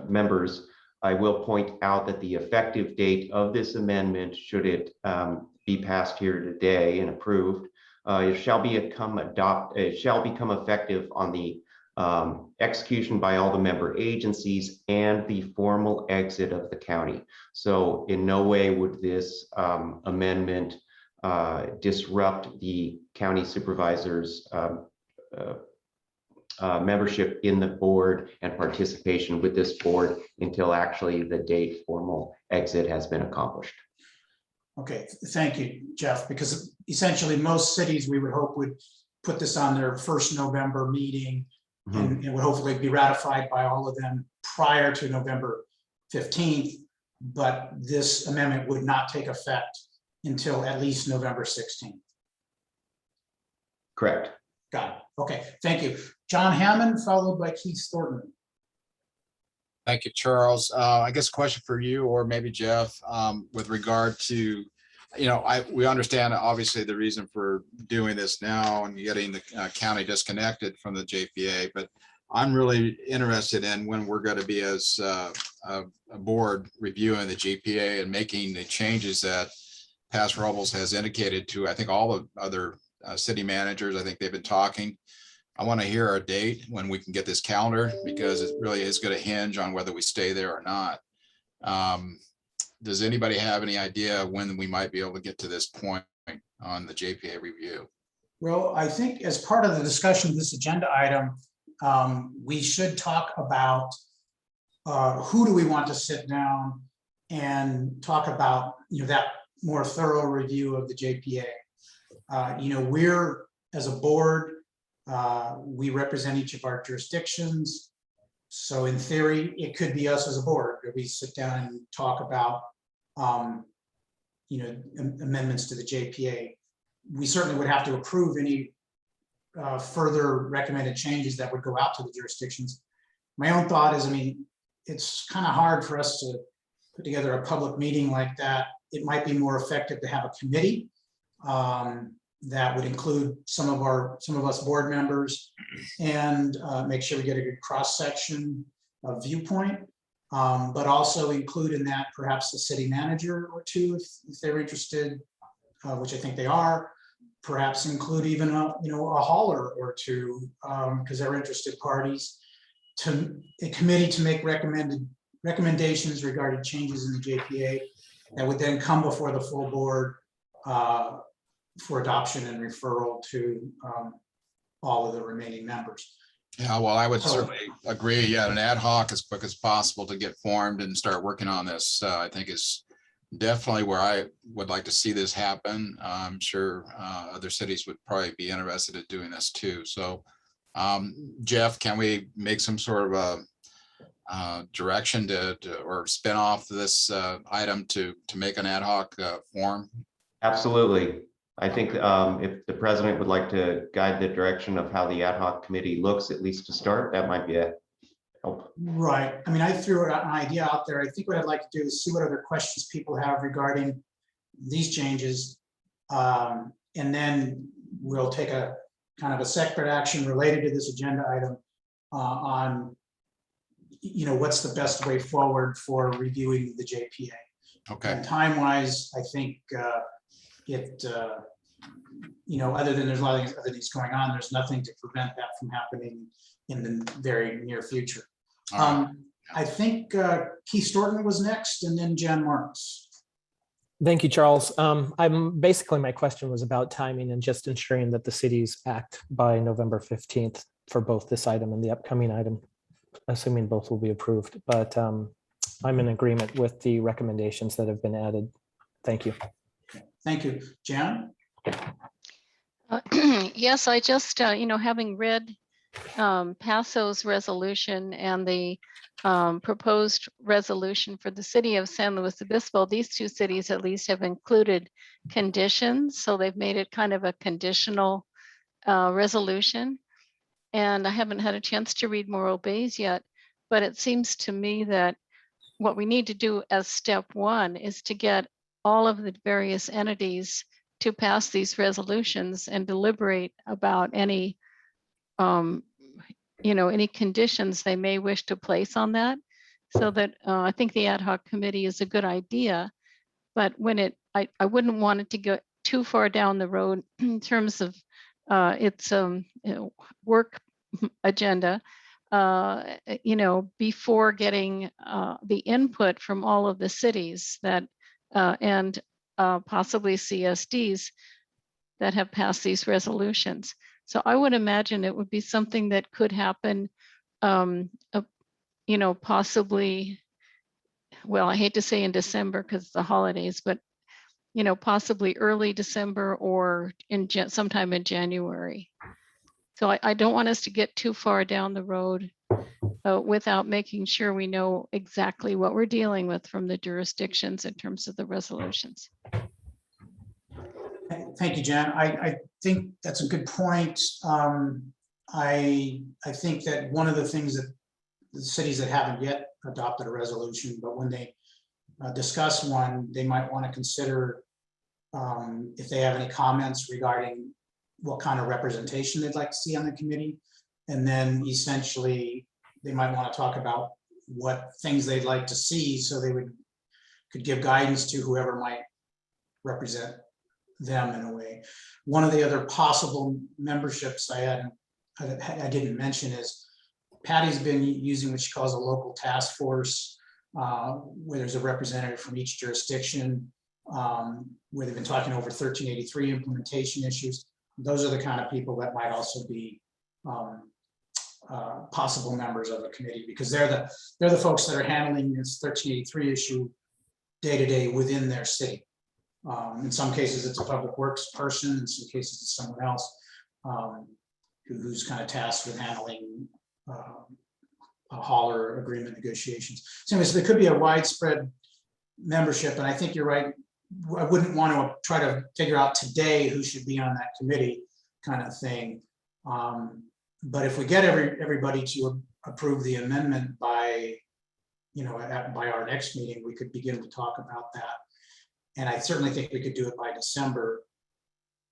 members, I will point out that the effective date of this amendment, should it be passed here today and approved, it shall become effective on the execution by all the member agencies and the formal exit of the county. So in no way would this amendment disrupt the county supervisors' membership in the board and participation with this board until actually the date formal exit has been accomplished. Okay, thank you, Jeff, because essentially most cities we would hope would put this on their first November meeting, and it would hopefully be ratified by all of them prior to November 15th. But this amendment would not take effect until at least November 16th. Correct. Got it. Okay, thank you. John Hammond, followed by Keith Thornton. Thank you, Charles. I guess a question for you or maybe Jeff, with regard to, we understand obviously the reason for doing this now and getting the county disconnected from the JPA, but I'm really interested in when we're going to be as a board reviewing the JPA and making the changes that Pass Robles has indicated to, I think, all the other city managers. I think they've been talking. I want to hear a date when we can get this calendar, because it really is going to hinge on whether we stay there or not. Does anybody have any idea when we might be able to get to this point on the JPA review? Well, I think as part of the discussion of this agenda item, we should talk about who do we want to sit down and talk about, that more thorough review of the JPA. We're, as a board, we represent each of our jurisdictions. So in theory, it could be us as a board where we sit down and talk about, amendments to the JPA. We certainly would have to approve any further recommended changes that would go out to the jurisdictions. My own thought is, it's kind of hard for us to put together a public meeting like that. It might be more effective to have a committee that would include some of us board members and make sure we get a good cross-section of viewpoint, but also include in that perhaps the city manager or two if they're interested, which I think they are. Perhaps include even a hauler or two, because they're interested parties, to a committee to make recommendations regarding changes in the JPA that would then come before the full board for adoption and referral to all of the remaining members. Yeah, well, I would certainly agree. Yeah, an ad hoc as quick as possible to get formed and start working on this, I think is definitely where I would like to see this happen. I'm sure other cities would probably be interested in doing this too. So, Jeff, can we make some sort of a direction or spin off this item to make an ad hoc form? Absolutely. I think if the president would like to guide the direction of how the ad hoc committee looks, at least to start, that might be a help. Right. I threw an idea out there. I think what I'd like to do is see what other questions people have regarding these changes. And then we'll take a kind of a separate action related to this agenda item on, what's the best way forward for reviewing the JPA. Okay. And time-wise, I think other than there's a lot of other things going on, there's nothing to prevent that from happening in the very near future. I think Keith Thornton was next, and then Jen Marks. Thank you, Charles. Basically, my question was about timing and just ensuring that the cities act by November 15th for both this item and the upcoming item, assuming both will be approved. But I'm in agreement with the recommendations that have been added. Thank you. Thank you. Jan? Yes, I just, having read Passo's resolution and the proposed resolution for the city of San Luis Obispo, these two cities at least have included conditions. So they've made it kind of a conditional resolution. And I haven't had a chance to read Morro Bay's yet, but it seems to me that what we need to do as step one is to get all of the various entities to pass these resolutions and deliberate about any any conditions they may wish to place on that. So that I think the ad hoc committee is a good idea, but when I wouldn't want it to go too far down the road in terms of its work agenda, before getting the input from all of the cities that and possibly CSDs that have passed these resolutions. So I would imagine it would be something that could happen, possibly, well, I hate to say in December because it's the holidays, but possibly early December or sometime in January. So I don't want us to get too far down the road without making sure we know exactly what we're dealing with from the jurisdictions in terms of the resolutions. Thank you, Jen. I think that's a good point. I think that one of the things that the cities that haven't yet adopted a resolution, but when they discuss one, they might want to consider if they have any comments regarding what kind of representation they'd like to see on the committee. And then essentially, they might want to talk about what things they'd like to see, so they could give guidance to whoever might represent them in a way. One of the other possible memberships I didn't mention is Patty's been using what she calls a local task force, where there's a representative from each jurisdiction, where they've been talking over 1383 implementation issues. Those are the kind of people that might also be possible members of the committee, because they're the folks that are handling this 1383 issue day to day within their city. In some cases, it's a public works person. In some cases, it's someone else who's kind of tasked with handling hauler agreement negotiations. So anyways, there could be a widespread membership, and I think you're right. I wouldn't want to try to figure out today who should be on that committee, kind of thing. But if we get everybody to approve the amendment by, by our next meeting, we could begin to talk about that. And I certainly think we could do it by December.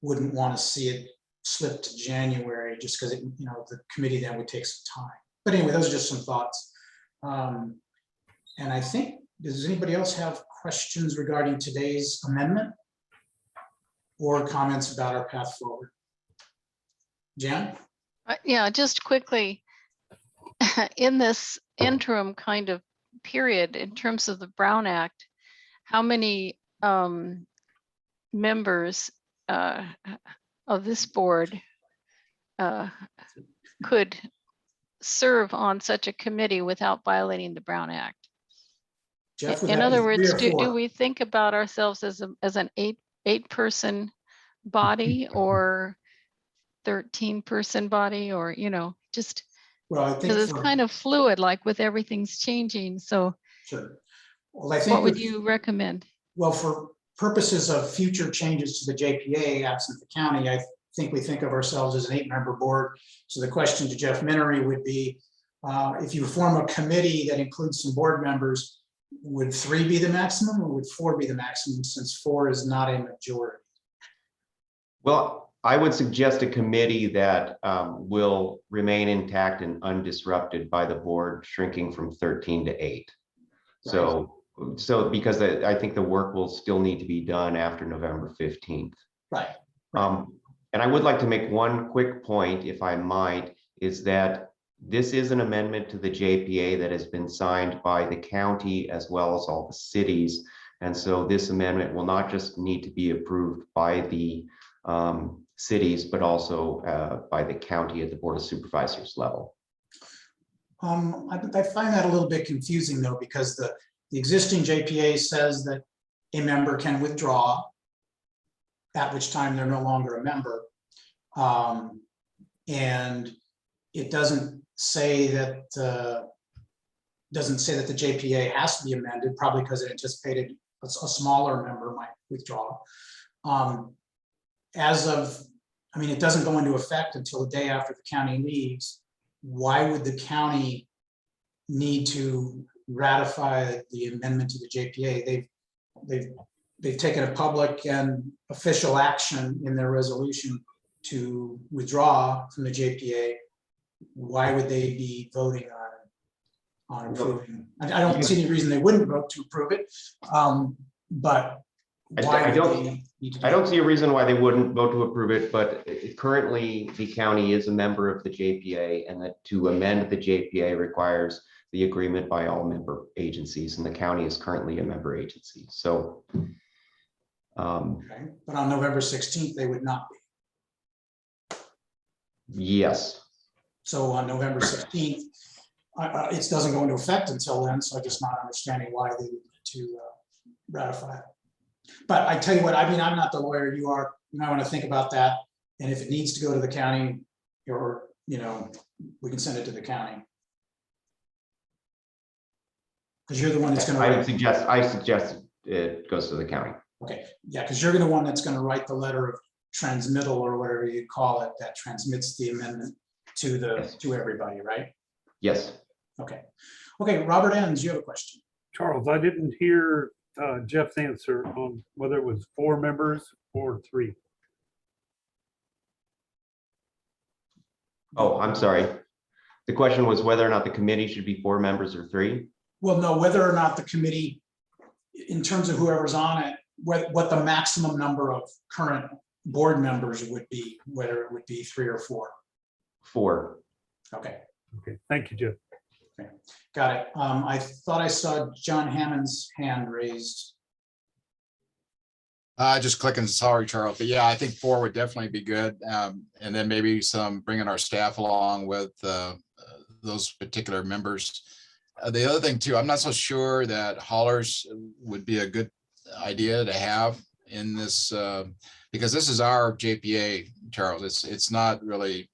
Wouldn't want to see it slip to January, just because the committee then would take some time. But anyway, those are just some thoughts. And I think, does anybody else have questions regarding today's amendment or comments about our path forward? Jan? Yeah, just quickly, in this interim kind of period, in terms of the Brown Act, how many members of this board could serve on such a committee without violating the Brown Act? Jeff, in other words, do we think about ourselves as an eight-person body or 13-person body, or just because it's kind of fluid, like with everything's changing. So sure. Well, I think what would you recommend? Well, for purposes of future changes to the JPA, absent the county, I think we think of ourselves as an 8-member board. So the question to Jeff Minery would be, if you form a committee that includes some board members, would 3 be the maximum, or would 4 be the maximum, since 4 is not a majority? Well, I would suggest a committee that will remain intact and undisrupted by the board shrinking from 13 to 8. Right. So because I think the work will still need to be done after November 15th. Right. And I would like to make one quick point, if I might, is that this is an amendment to the JPA that has been signed by the county as well as all the cities. And so this amendment will not just need to be approved by the cities, but also by the county at the Board of Supervisors level. I find that a little bit confusing, though, because the existing JPA says that a member can withdraw, at which time they're no longer a member. And it doesn't say that the JPA has to be amended, probably because it anticipated a smaller member might withdraw. It doesn't go into effect until the day after the county leaves. Why would the county need to ratify the amendment to the JPA? They've taken a public and official action in their resolution to withdraw from the JPA. Why would they be voting on approving? I don't see any reason they wouldn't vote to approve it, but I don't see a reason why they wouldn't vote to approve it, but currently the county is a member of the JPA, and that to amend the JPA requires the agreement by all member agencies, and the county is currently a member agency. So, okay. But on November 16th, they would not be. Yes. So on November 16th, it doesn't go into effect until then. So I'm just not understanding why they would need to ratify it. But I tell you what, I mean, I'm not the lawyer you are. You might want to think about that. And if it needs to go to the county, or, we can send it to the county. Because you're the one that's going to. I suggest it goes to the county. Okay, yeah, because you're the one that's going to write the letter of transmittal or whatever you call it, that transmits the amendment to to everybody, right? Yes. Okay. Okay, Robert Enns, you have a question. Charles, I didn't hear Jeff's answer on whether it was 4 members or 3. Oh, I'm sorry. The question was whether or not the committee should be 4 members or 3. Well, no, whether or not the committee, in terms of whoever's on it, what the maximum number of current board members would be, whether it would be 3 or 4. 4. Okay. Okay, thank you, Jeff. Okay. Got it. I thought I saw John Hammond's hand raised. Just clicking, sorry, Charles, but yeah, I think 4 would definitely be good. And then maybe bringing our staff along with those particular members. The other thing too, I'm not so sure that haulers would be a good idea to have in this, because this is our JPA, Charles. It's not really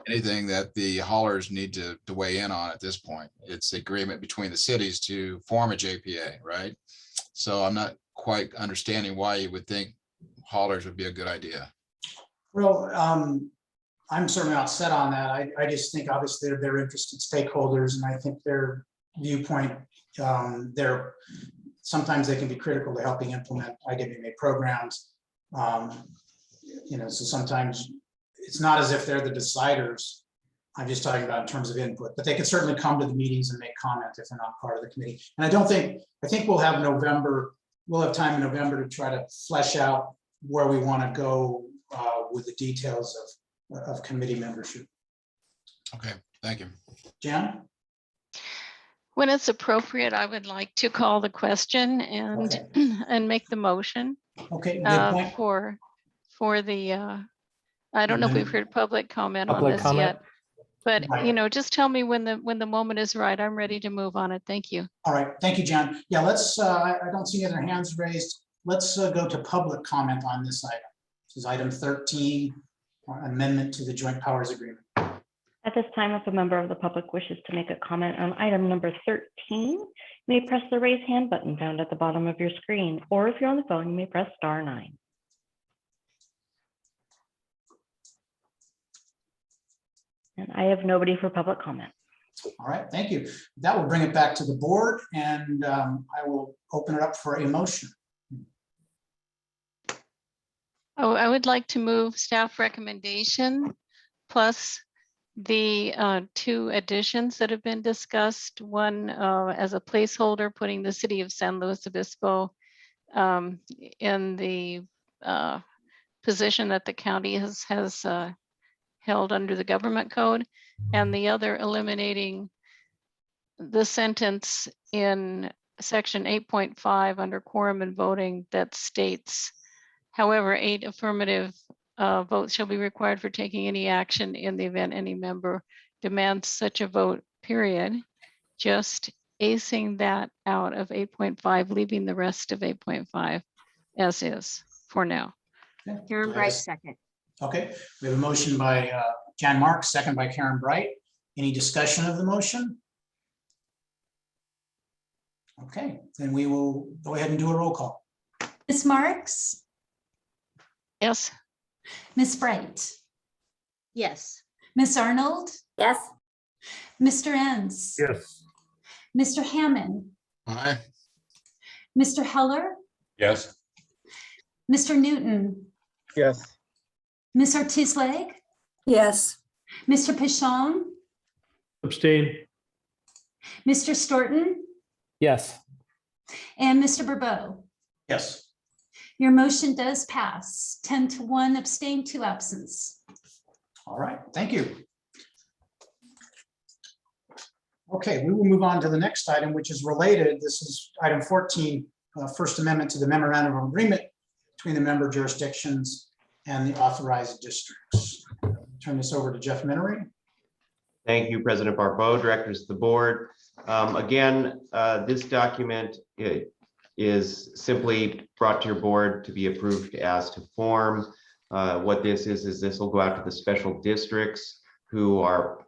anything that the haulers need to weigh in on at this point. It's agreement between the cities to form a JPA, right? So I'm not quite understanding why you would think haulers would be a good idea. Well, I'm certainly not set on that. I just think obviously they're interested stakeholders, and I think their viewpoint, sometimes they can be critical to helping implement IWMA programs. So sometimes it's not as if they're the deciders. I'm just talking about in terms of input, but they can certainly come to the meetings and make comment if they're not part of the committee. And I think we'll have time in November to try to flesh out where we want to go with the details of committee membership. Okay, thank you. Jan? When it's appropriate, I would like to call the question and and make the motion Okay, good point. for the I don't know if we've heard public comment on Public this comment? yet, but Right. just tell me when the moment is right. I'm ready to move on it. Thank you. All right, thank you, Jan. Yeah, let's, I don't see any other hands raised. Let's go to public comment on this item. This is item 13, amendment to the joint powers agreement. At this time, if a member of the public wishes to make a comment on item number 13, you may press the raise hand button found at the bottom of your screen, or if you're on the phone, you may press *9. And I have nobody for public comment. All right, thank you. That will bring it back to the board, and I will open it up for a motion. Oh, I would like to move staff recommendation plus the 2 additions that have been discussed. One as a placeholder, putting the city of San Luis Obispo in the position that the county has held under the government code, and the other eliminating the sentence in section 8.5 under quorum and voting that states, however, 8 affirmative votes shall be required for taking any action in the event any member demands such a vote, period. Just acing that out of 8.5, leaving the rest of 8.5 as is for now. Okay. Karen Bright, second. Okay, we have a motion by Jan Marks, second by Karen Bright. Any discussion of the motion? Okay, then we will go ahead and do a roll call. Ms. Marks, Yes. Ms. Bright, Yes. Ms. Arnold, Yes. Mr. Enns, Yes. Mr. Hammond, Aye. Mr. Heller, Yes. Mr. Newton, Yes. Ms. Ortiz-Leg, Yes. Mr. Pichon, Abstain. Mr. Storton, Yes. and Mr. Bourbeau. Yes. Your motion does pass, 10-1, abstain, 2 absence. All right, thank you. Okay, we will move on to the next item, which is related. This is item 14, First Amendment to the Memorandum of Agreement between the member jurisdictions and the authorized districts. Turn this over to Jeff Minery. Thank you, President Barbeau, directors of the board. Again, this document, is simply brought to your board to be approved as to form. What this is this will go out to the special districts who are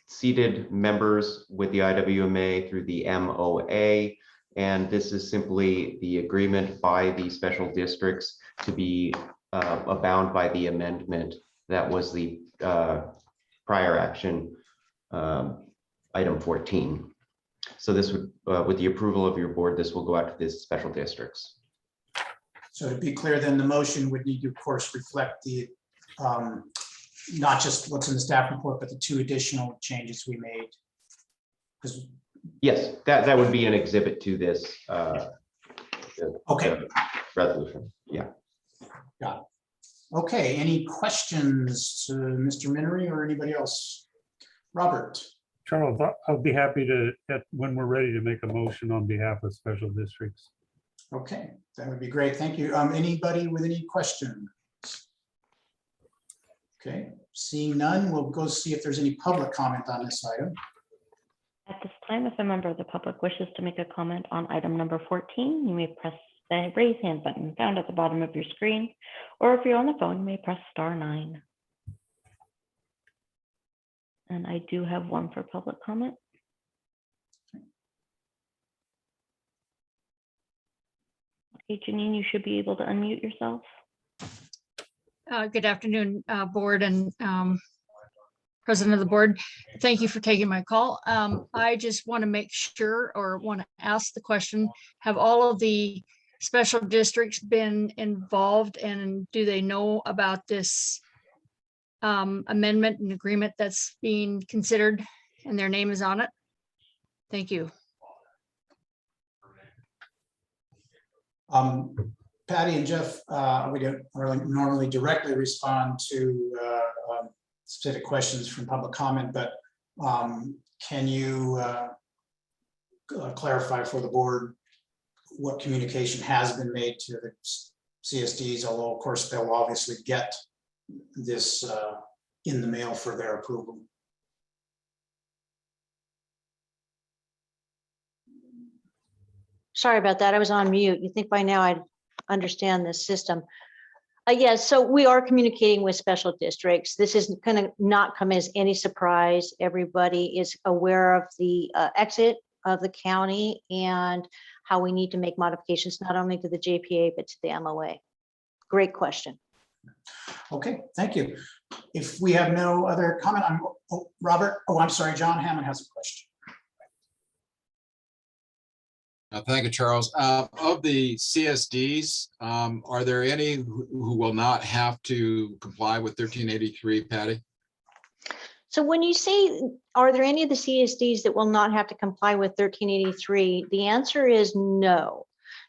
seated members with the IWMA through the MOA. And this is simply the agreement by the special districts to be bound by the amendment that was the prior action, item 14. So this would, with the approval of your board, this will go out to the special districts. So to be clear, then the motion would need to, of course, reflect the, not just what's in the staff report, but the 2 additional changes we made. Because Yes, that would be an exhibit to this okay, resolution. Yeah. got it. Okay, any questions to Mr. Minery or anybody else? Robert? Charles, I'll be happy to, when we're ready, to make a motion on behalf of special districts. Okay, that would be great. Thank you. Anybody with any questions? Okay, seeing none, we'll go see if there's any public comment on this item. At this time, if a member of the public wishes to make a comment on item number 14, you may press the raise hand button found at the bottom of your screen, or if you're on the phone, you may press *9. And I do have one for public comment. Okay, Janine, you should be able to unmute yourself. Good afternoon, board and president of the board. Thank you for taking my call. I just want to make sure, or want to ask the question, have all of the special districts been involved, and do they know about this amendment and agreement that's being considered and their name is on it? Thank you. Patty and Jeff, we don't really normally directly respond to specific questions from public comment, but can you clarify for the board what communication has been made to the CSDs, although of course they'll obviously get this in the mail for their approval? Sorry about that. I was on mute. You think by now I'd understand this system. Yes, so we are communicating with special districts. This isn't going to not come as any surprise. Everybody is aware of the exit of the county and how we need to make modifications, not only to the JPA, but to the MOA. Great question. Okay, thank you. If we have no other comment, Robert, I'm sorry, John Hammond has a question. Thank you, Charles. Of the CSDs, are there any who will not have to comply with 1383, Patty? So when you say, are there any of the CSDs that will not have to comply with 1383? The answer is no.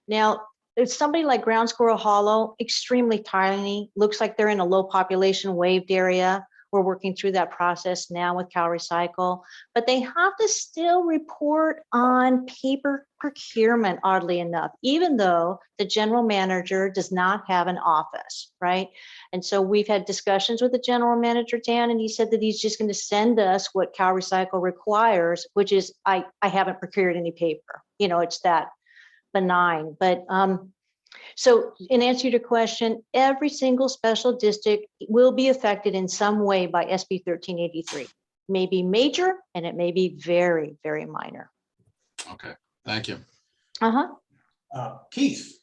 Now, it's somebody like Ground Squirrel Hollow, extremely tiny, looks like they're in a low population waived area. We're working through that process now with Cal Recycle, but they have to still report on paper procurement, oddly enough, even though the general manager does not have an office, right? And so we've had discussions with the general manager, Dan, and he said that he's just going to send us what Cal Recycle requires, which is I haven't procured any paper. You know, it's that benign. But so in answer to your question, every single special district will be affected in some way by SB 1383. Maybe major, and it may be very, very minor. Okay, thank you. Keith.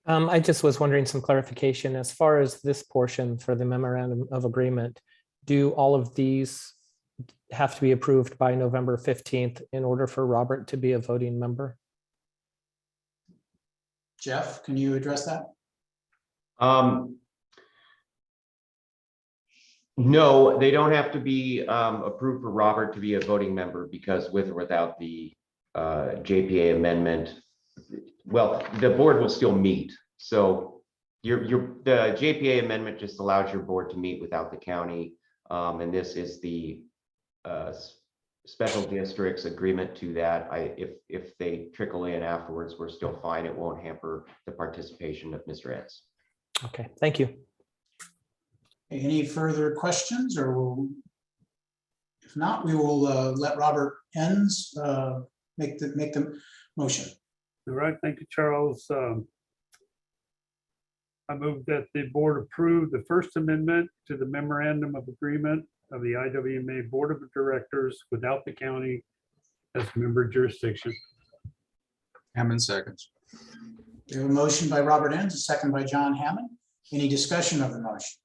I just was wondering some clarification as far as this portion for the memorandum of agreement. Do all of these have to be approved by November 15th in order for Robert to be a voting member? Jeff, can you address that? No, they don't have to be approved for Robert to be a voting member, because with or without the JPA amendment, well, the board will still meet. So the JPA amendment just allows your board to meet without the county. And this is the special districts agreement to that. If they trickle in afterwards, we're still fine. It won't hamper the participation of Mr. Etz. Okay, thank you. Any further questions, or if not, we will let Robert Enns make the motion. All right, thank you, Charles. I move that the board approve the First Amendment to the memorandum of agreement of the IWMA Board of Directors without the county as member jurisdiction. Hammond seconds. We have a motion by Robert Enns, a second by John Hammond. Any discussion of the motion?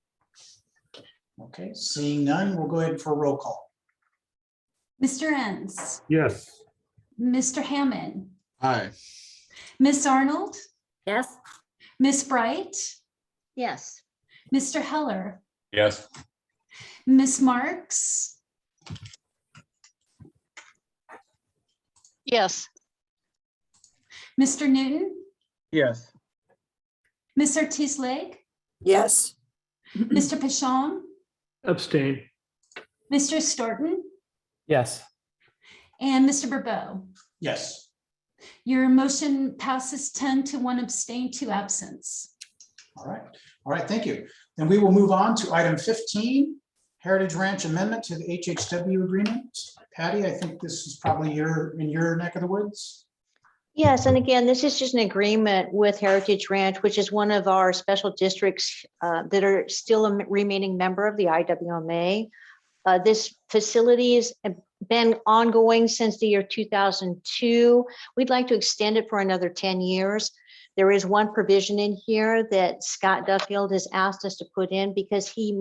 Okay, seeing none, we'll go ahead for a roll call. Mr. Enns, Yes. Mr. Hammond, Aye. Miss Arnold, Yes, Miss Bright, Yes. Mr. Heller, Yes. Miss Marks, Yes. Mr. Newton, Yes. Miss Ortiz Lake, Yes. Mr. Pashon, Abstain. Mr. Storton, Yes. and Mr. Burbo. Yes. Your motion passes 10 to 1 abstain, 2 absence. All right, thank you. Then we will move on to item 15, Heritage Ranch Amendment to the HHW Agreement. Patty, I think this is probably in your neck of the woods. Yes, and again, this is just an agreement with Heritage Ranch, which is one of our special districts that are still a remaining member of the IWMA. This facility has been ongoing since the year 2002. We'd like to extend it for another 10 years. There is one provision in here that Scott Duffield has asked us to put in because we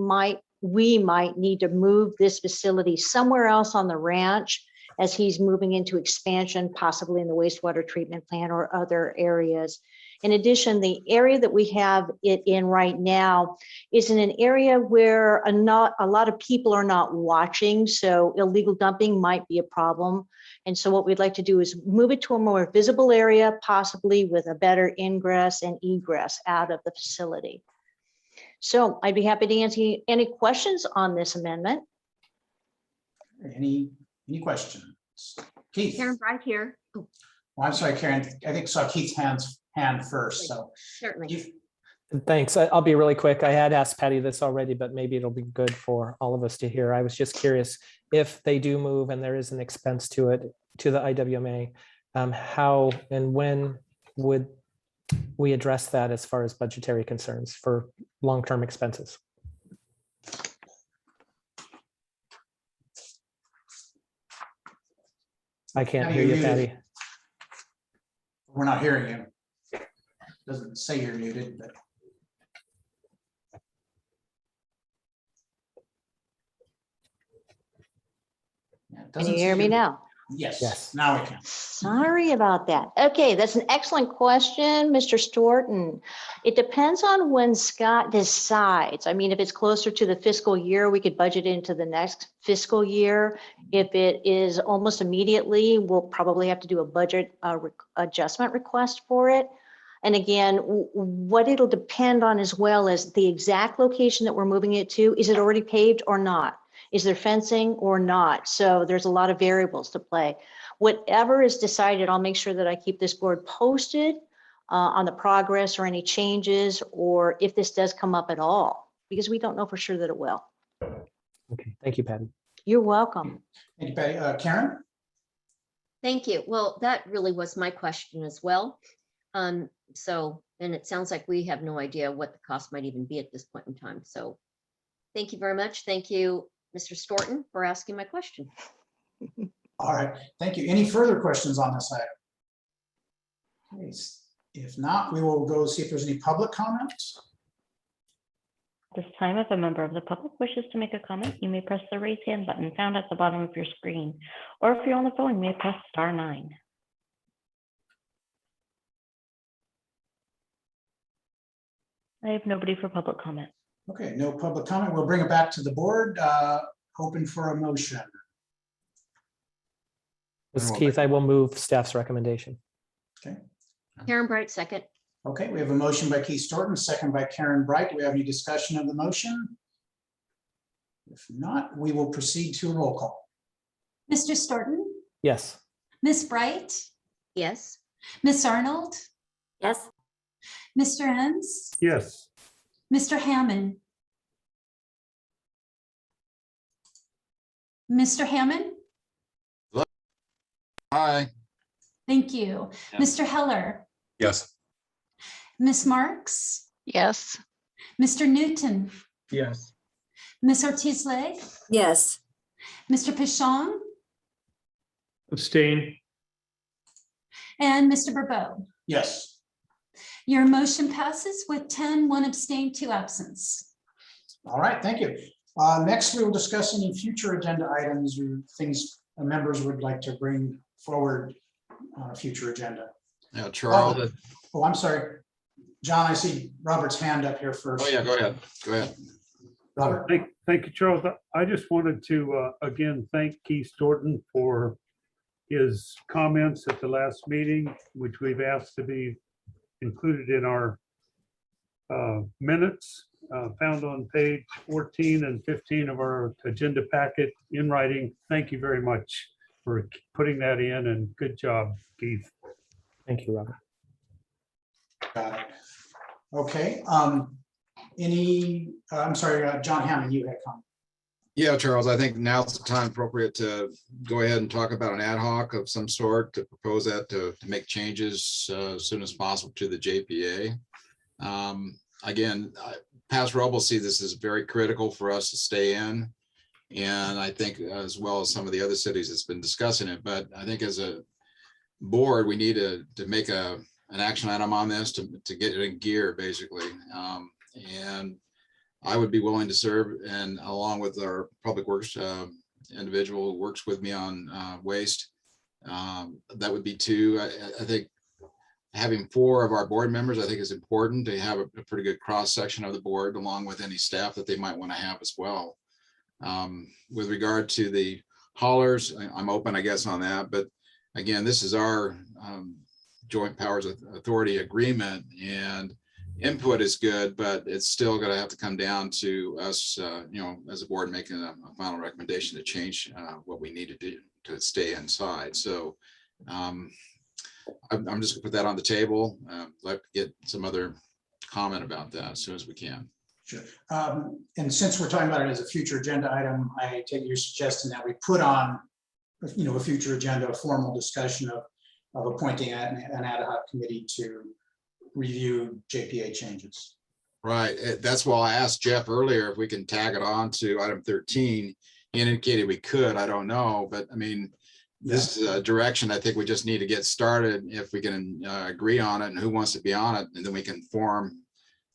might need to move this facility somewhere else on the ranch as he's moving into expansion, possibly in the wastewater treatment plant or other areas. In addition, the area that we have it in right now is in an area where a lot of people are not watching, so illegal dumping might be a problem. And so what we'd like to do is move it to a more visible area, possibly with a better ingress and egress out of the facility. So I'd be happy to answer any questions on this amendment. Any questions? Keith? Karen Bright here. Oh, Well, I'm sorry, Karen, I think saw Keith's hand first, so. certainly. Keith? Thanks. I'll be really quick. I had asked Patty this already, but maybe it'll be good for all of us to hear. I was just curious if they do move and there is an expense to it, to the IWMA, how and when would we address that as far as budgetary concerns for long-term expenses? I can't Patty, hear you're you, muted. Patty. We're not hearing you. Doesn't say you're muted, but. Yeah, it Can doesn't you say hear me you're- now? Yes, now we can. Sorry about that. Okay, that's an excellent question, Mr. Storton. It depends on when Scott decides. I mean, if it's closer to the fiscal year, we could budget into the next fiscal year. If it is almost immediately, we'll probably have to do a budget adjustment request for it. And again, what it'll depend on as well as the exact location that we're moving it to. Is it already paved or not? Is there fencing or not? So there's a lot of variables to play. Whatever is decided, I'll make sure that I keep this board posted on the progress or any changes, or if this does come up at all, because we don't know for sure that it will. Okay, thank you, Patty. You're welcome. Thank you, Patty. Karen? Thank you. Well, that really was my question as well. So, and it sounds like we have no idea what the cost might even be at this point in time. So thank you very much. Thank you, Mr. Storton, for asking my question. All right, thank you. Any further questions on this item? Okay, if not, we will go see if there's any public comments. This time, if a member of the public wishes to make a comment, you may press the raise hand button found at the bottom of your screen. Or if you're on the phone, you may press *9. I have nobody for public comment. Okay, no public comment. We'll bring it back to the board. Open for a motion. This is Keith. I will move staff's recommendation. Okay. Karen Bright, second. Okay, we have a motion by Keith Storton, second by Karen Bright. Do we have any discussion of the motion? If not, we will proceed to a roll call. Mr. Storton, Yes. Miss Bright, Yes. Miss Arnold, yes, Mr. Enns, Yes. Mr. Hammond. Mr. Hammond, Aye. Thank you. Mr. Heller, Yes. Ms. Marks, Yes. Mr. Newton, Yes. Ms. Ortiz-Leg, Yes. Mr. Pishon, Abstain. and Mr. Verboen. Yes. Your motion passes with 10, 1 abstain, 2 absence. All right, thank you. Next, we will discuss any future agenda items or things members would like to bring forward on a future agenda. Yeah, Charles. Oh, I'm sorry. John, I see Robert's hand up here first. Oh, yeah, go ahead. Go ahead. Robert? Thank you, Charles. I just wanted to, again, thank Keith Storton for his comments at the last meeting, which we've asked to be included in our minutes, found on page 14 and 15 of our agenda packet in writing. Thank you very much for putting that in, and good job, Keith. Thank you, Robert. Got it. Okay. I'm sorry, John Hammond, you had a comment. Yeah, Charles, I think now's the time appropriate to go ahead and talk about an ad hoc of some sort, to propose that to make changes as soon as possible to the JPA. Again, Pass Rob will see this as very critical for us to stay in. And I think as well as some of the other cities that's been discussing it, but I think as a board, we need to make an action item on this to get it in gear, basically. And I would be willing to serve, and along with our public works individual who works with me on waste, that would be 2. I think having 4 of our board members, I think is important to have a pretty good cross section of the board, along with any staff that they might want to have as well. With regard to the haulers, I'm open, I guess, on that. But again, this is our joint powers authority agreement, and input is good, but it's still going to have to come down to us, as a board, making a final recommendation to change what we need to do to stay inside. So I'm just gonna put that on the table. Like to get some other comment about that as soon as we can. Sure. And since we're talking about it as a future agenda item, I take your suggestion that we put on, a future agenda, a formal discussion of appointing an ad hoc committee to review JPA changes. Right. That's why I asked Jeff earlier if we can tag it on to item 13. He indicated we could. I don't know, but I mean, this is a direction I think we just need to get started. If we can agree on it and who wants to be on it, and then we can form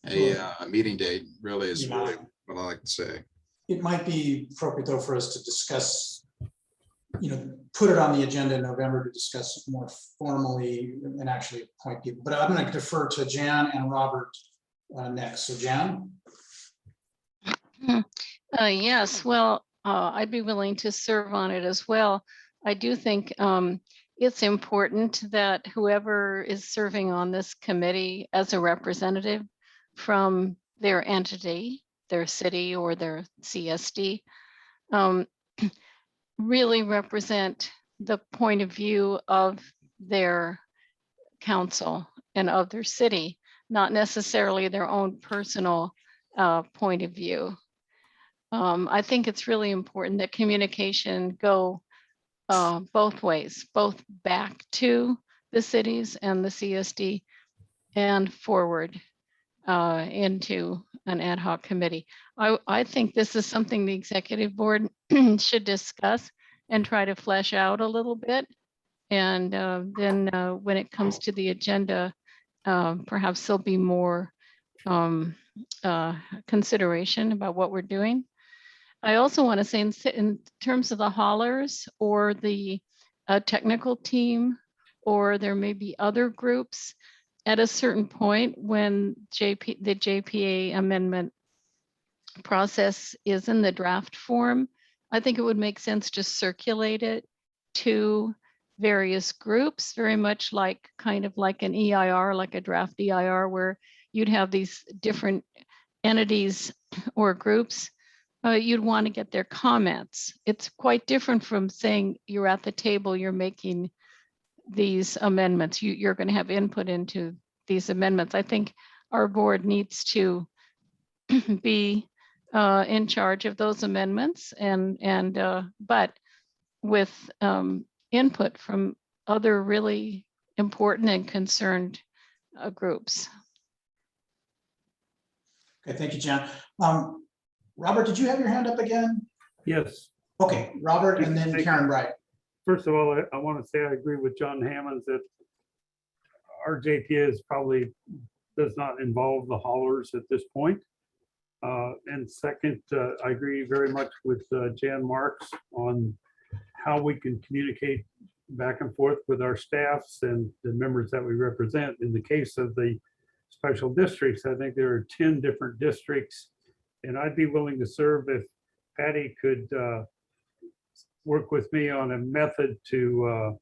a meeting date, really is really what I like to say. It might be appropriate though for us to discuss, put it on the agenda in November to discuss it more formally and actually appoint people. But I'm going to defer to Jan and Robert next. So Jan? Yes, well, I'd be willing to serve on it as well. I do think it's important that whoever is serving on this committee as a representative from their entity, their city or their CSD, really represent the point of view of their council and of their city, not necessarily their own personal point of view. I think it's really important that communication go both ways, both back to the cities and the CSD and forward into an ad hoc committee. I think this is something the executive board should discuss and try to flesh out a little bit. And then when it comes to the agenda, perhaps there'll be more consideration about what we're doing. I also want to say in terms of the haulers or the technical team, or there may be other groups at a certain point when the JPA amendment process is in the draft form, I think it would make sense to circulate it to various groups, very much like kind of like an EIR, like a draft EIR, where you'd have these different entities or groups. You'd want to get their comments. It's quite different from saying you're at the table, you're making these amendments. You're going to have input into these amendments. I think our board needs to be in charge of those amendments, but with input from other really important and concerned groups. Okay, thank you, Jan. Robert, did you have your hand up again? Yes. Okay, Robert, and then Thank you. Karen Bright. First of all, I want to say I agree with John Hammonds that our JPA is probably does not involve the haulers at this point. And second, I agree very much with Jan Marks on how we can communicate back and forth with our staffs and the members that we represent. In the case of the special districts, I think there are 10 different districts, and I'd be willing to serve if Patty could work with me on a method to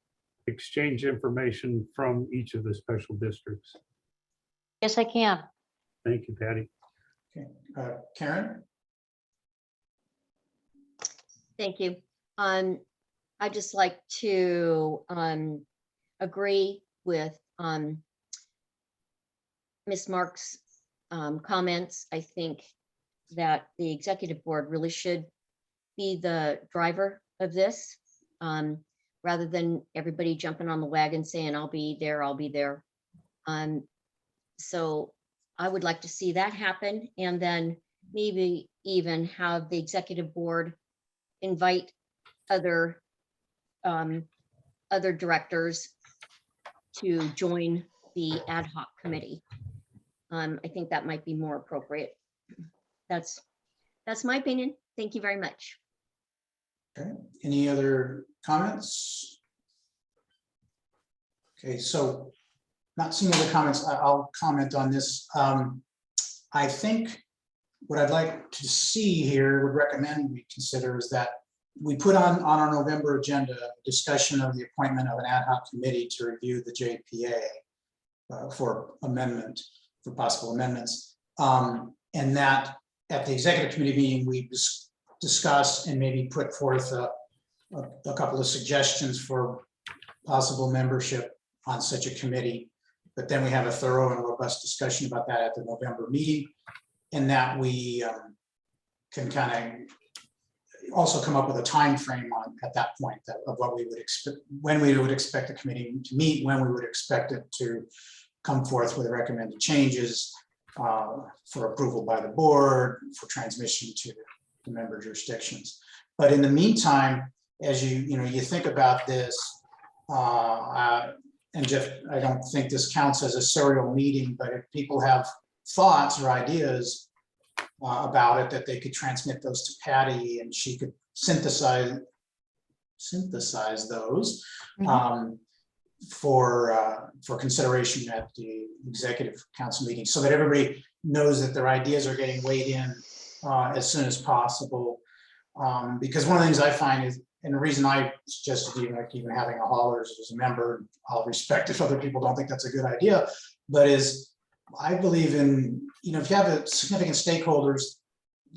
exchange information from each of the special districts. Yes, I can. Thank you, Patty. Okay, Karen? Thank you. I'd just like to agree with Ms. Marks' comments. I think that the executive board really should be the driver of this, rather than everybody jumping on the wagon saying, I'll be there, I'll be there. So I would like to see that happen, and then maybe even have the executive board invite other directors to join the ad hoc committee. I think that might be more appropriate. That's my opinion. Thank you very much. Okay, any other comments? Okay, so not seeing other comments, I'll comment on this. I think what I'd like to see here, would recommend we consider, is that we put on our November agenda a discussion of the appointment of an ad hoc committee to review the JPA for possible amendments. And that at the executive committee meeting, we discuss and maybe put forth a couple of suggestions for possible membership on such a committee. But then we have a thorough and robust discussion about that at the November meeting, and that we can kind of also come up with a time frame on at that point of what we would expect, when we would expect the committee to meet, when we would expect it to come forth with recommended changes for approval by the board, for transmission to the member jurisdictions. But in the meantime, as you think about this, and Jeff, I don't think this counts as a serial meeting, but if people have thoughts or ideas about it, that they could transmit those to Patty, and she could synthesize those for consideration at the executive council meeting, so that everybody knows that their ideas are getting weighed in as soon as possible. Because one of the things I find is, and the reason I suggested even having a haulers as a member, I'll respect if other people don't think that's a good idea, but is I believe in, if you have a significant stakeholders,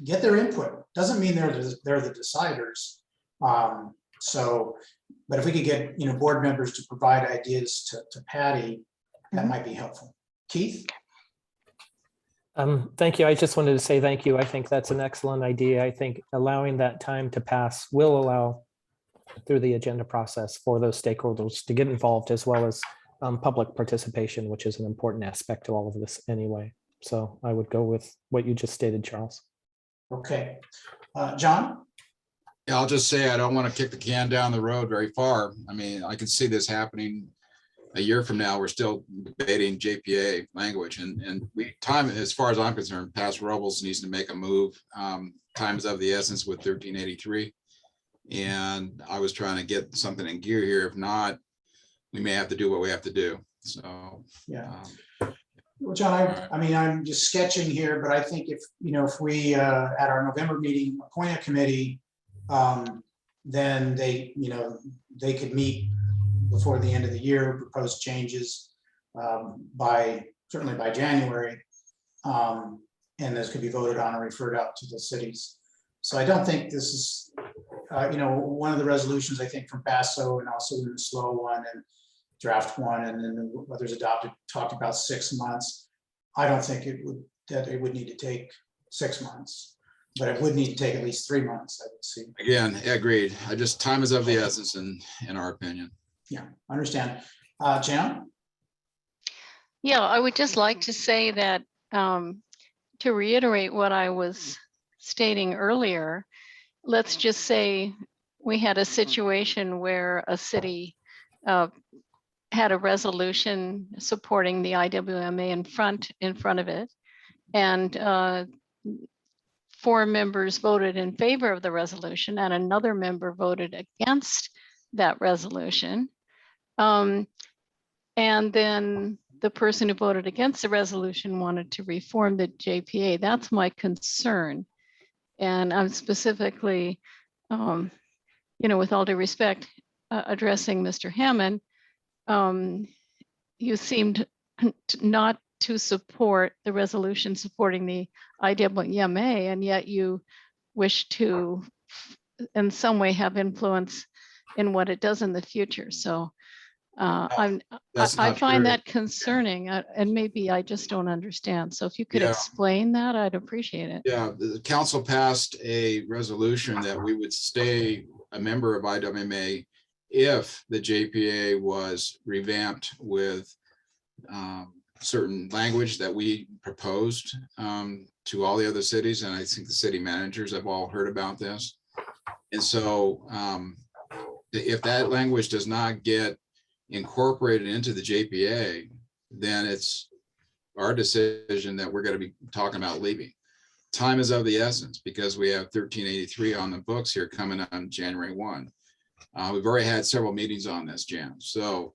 get their input. Doesn't mean they're the deciders. But if we could get board members to provide ideas to Patty, that might be helpful. Keith? Thank you. I just wanted to say thank you. I think that's an excellent idea. I think allowing that time to pass will allow, through the agenda process, for those stakeholders to get involved, as well as public participation, which is an important aspect to all of this anyway. So I would go with what you just stated, Charles. Okay. John? Yeah, I'll just say I don't want to kick the can down the road very far. I mean, I can see this happening a year from now. We're still debating JPA language, and time, as far as I'm concerned, Pass Robles needs to make a move. Time is of the essence with 1383. And I was trying to get something in gear here. If not, we may have to do what we have to do. So, yeah. Well, John, I mean, I'm just sketching here, but I think if we at our November meeting appoint a committee, then they could meet before the end of the year, propose changes certainly by January, and this could be voted on and referred out to the cities. So I don't think this is, one of the resolutions, I think, from BASO, and also in the slow one and draft one, and then others adopted, talked about 6 months. I don't think it would need to take 6 months, but it would need to take at least 3 months, I would see. again, agreed. Time is of the essence in our opinion. Yeah, understand. Jan? Yeah, I would just like to say that to reiterate what I was stating earlier, let's just say we had a situation where a city had a resolution supporting the IWMA in front of it, and 4 members voted in favor of the resolution and another member voted against that resolution. And then the person who voted against the resolution wanted to reform the JPA. That's my concern. And I'm specifically, with all due respect, addressing Mr. Hammond. You seemed not to support the resolution supporting the IWMA, and yet you wish to in some way have influence in what it does in the future. So I find that concerning, and maybe I just don't understand. So if you could explain that, I'd appreciate it. Yeah, the council passed a resolution that we would stay a member of IWMA if the JPA was revamped with certain language that we proposed to all the other cities. And I think the city managers have all heard about this. And so if that language does not get incorporated into the JPA, then it's our decision that we're going to be talking about leaving. Time is of the essence because we have 1383 on the books here coming on January 1. We've already had several meetings on this, Jan. So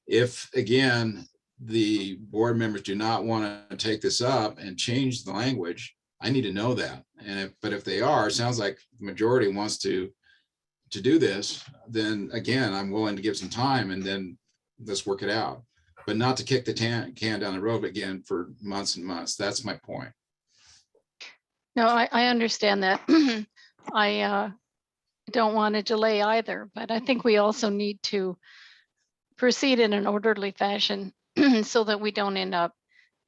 if, again, the board members do not want to take this up and change the language, I need to know that. And but if they are, it sounds like the majority wants to do this, then again, I'm willing to give some time and then let's work it out. But not to kick the can down the road again for months and months. That's my point. No, I understand that. I don't want to delay either, but I think we also need to proceed in an orderly fashion so that we don't end up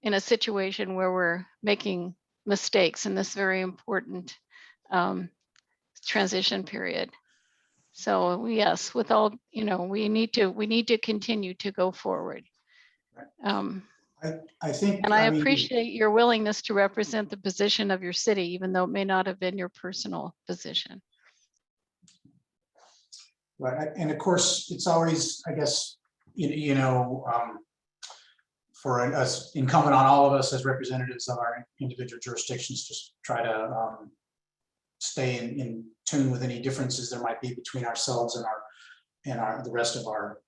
in a situation where we're making mistakes in this very important transition period. So yes, with all, we need to continue to go forward. I think, and I appreciate your willingness to represent the position of your city, even though it may not have been your personal position. Right, and of course, it's always, I guess, for us incumbent on all of us as representatives of our individual jurisdictions, just try to stay in tune with any differences there might be between ourselves and the rest of our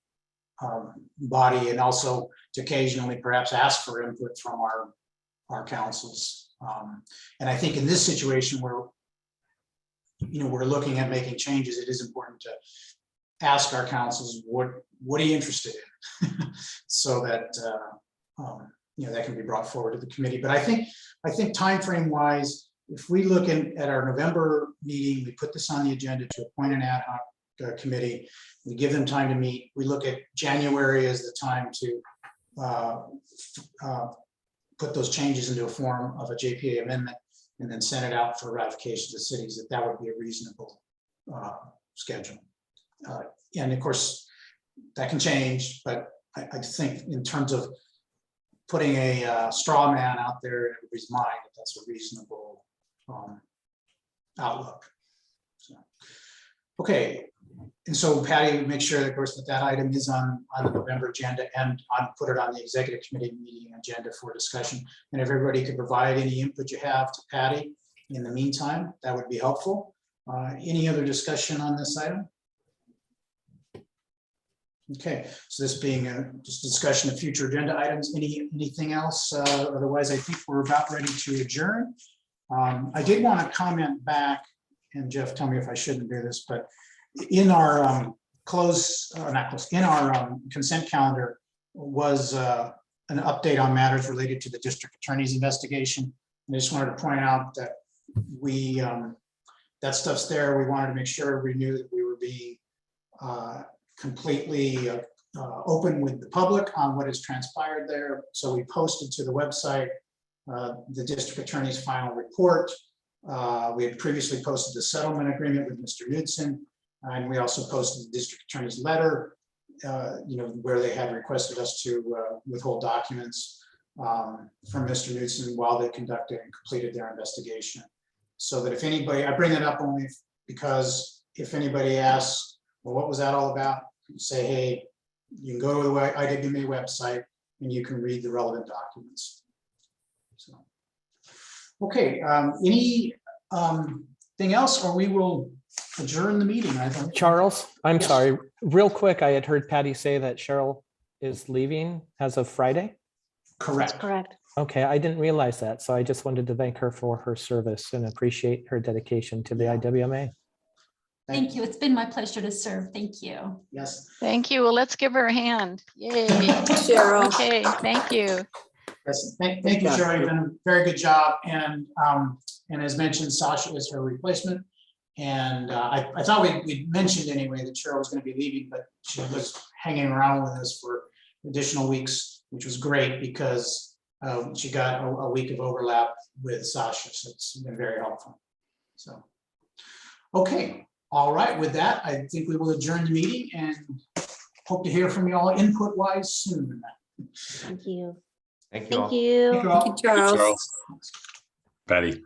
body, and also to occasionally perhaps ask for input from our councils. And I think in this situation where we're looking at making changes, it is important to ask our councils what are you interested in, so that that can be brought forward to the committee. But I think time frame wise, if we look at our November meeting, we put this on the agenda to appoint an ad hoc committee. We give them time to meet. We look at January as the time to put those changes into a form of a JPA amendment and then send it out for ratification to cities. That would be a reasonable schedule. And of course, that can change, but I think in terms of putting a straw man out there in everybody's mind, that's a reasonable outlook. So, okay. And so Patty, make sure, of course, that item is on the November agenda and put it on the executive committee meeting agenda for discussion. And if everybody could provide any input you have to Patty in the meantime, that would be helpful. Any other discussion on this item? Okay, so this being just a discussion of future agenda items, anything else? Otherwise, I think we're about ready to adjourn. I did want to comment back, and Jeff, tell me if I shouldn't do this, but in our in our consent calendar was an update on matters related to the district attorney's investigation. And I just wanted to point out that that stuff's there. We wanted to make sure we knew that we were being completely open with the public on what has transpired there. So we posted to the website the district attorney's final report. We had previously posted the settlement agreement with Mr. Knudsen, and we also posted the district attorney's letter where they had requested us to withhold documents from Mr. Newsom while they conducted and completed their investigation. So that if anybody, I bring it up only because if anybody asks, well, what was that all about? Say, hey, you can go to the IWMA website and you can read the relevant documents. So, okay, anything else, or we will adjourn the meeting, I think. Charles, I'm Yes. sorry, real quick, I had heard Patty say that Cheryl is leaving as of Friday. Correct. Correct. Okay, I didn't realize that. So I just wanted to thank her for her service and appreciate her dedication to the IWMA. Thank you. It's been my pleasure to serve. Thank you. Yes. Thank you. Well, let's give her a hand. Yay. Cheryl. Okay, thank you. Yes, thank you, Cheryl. You've done a very good job. And as mentioned, Sasha is her replacement. And I thought we mentioned anyway that Cheryl was going to be leaving, but she was hanging around with us for additional weeks, which was great because she got a week of overlap with Sasha. So it's been very helpful. So, okay. All right. With that, I think we will adjourn the meeting and hope to hear from you all input wise soon. Thank you. Thank you all. Thank you. Thank you all. Thank you, Charles. Patty.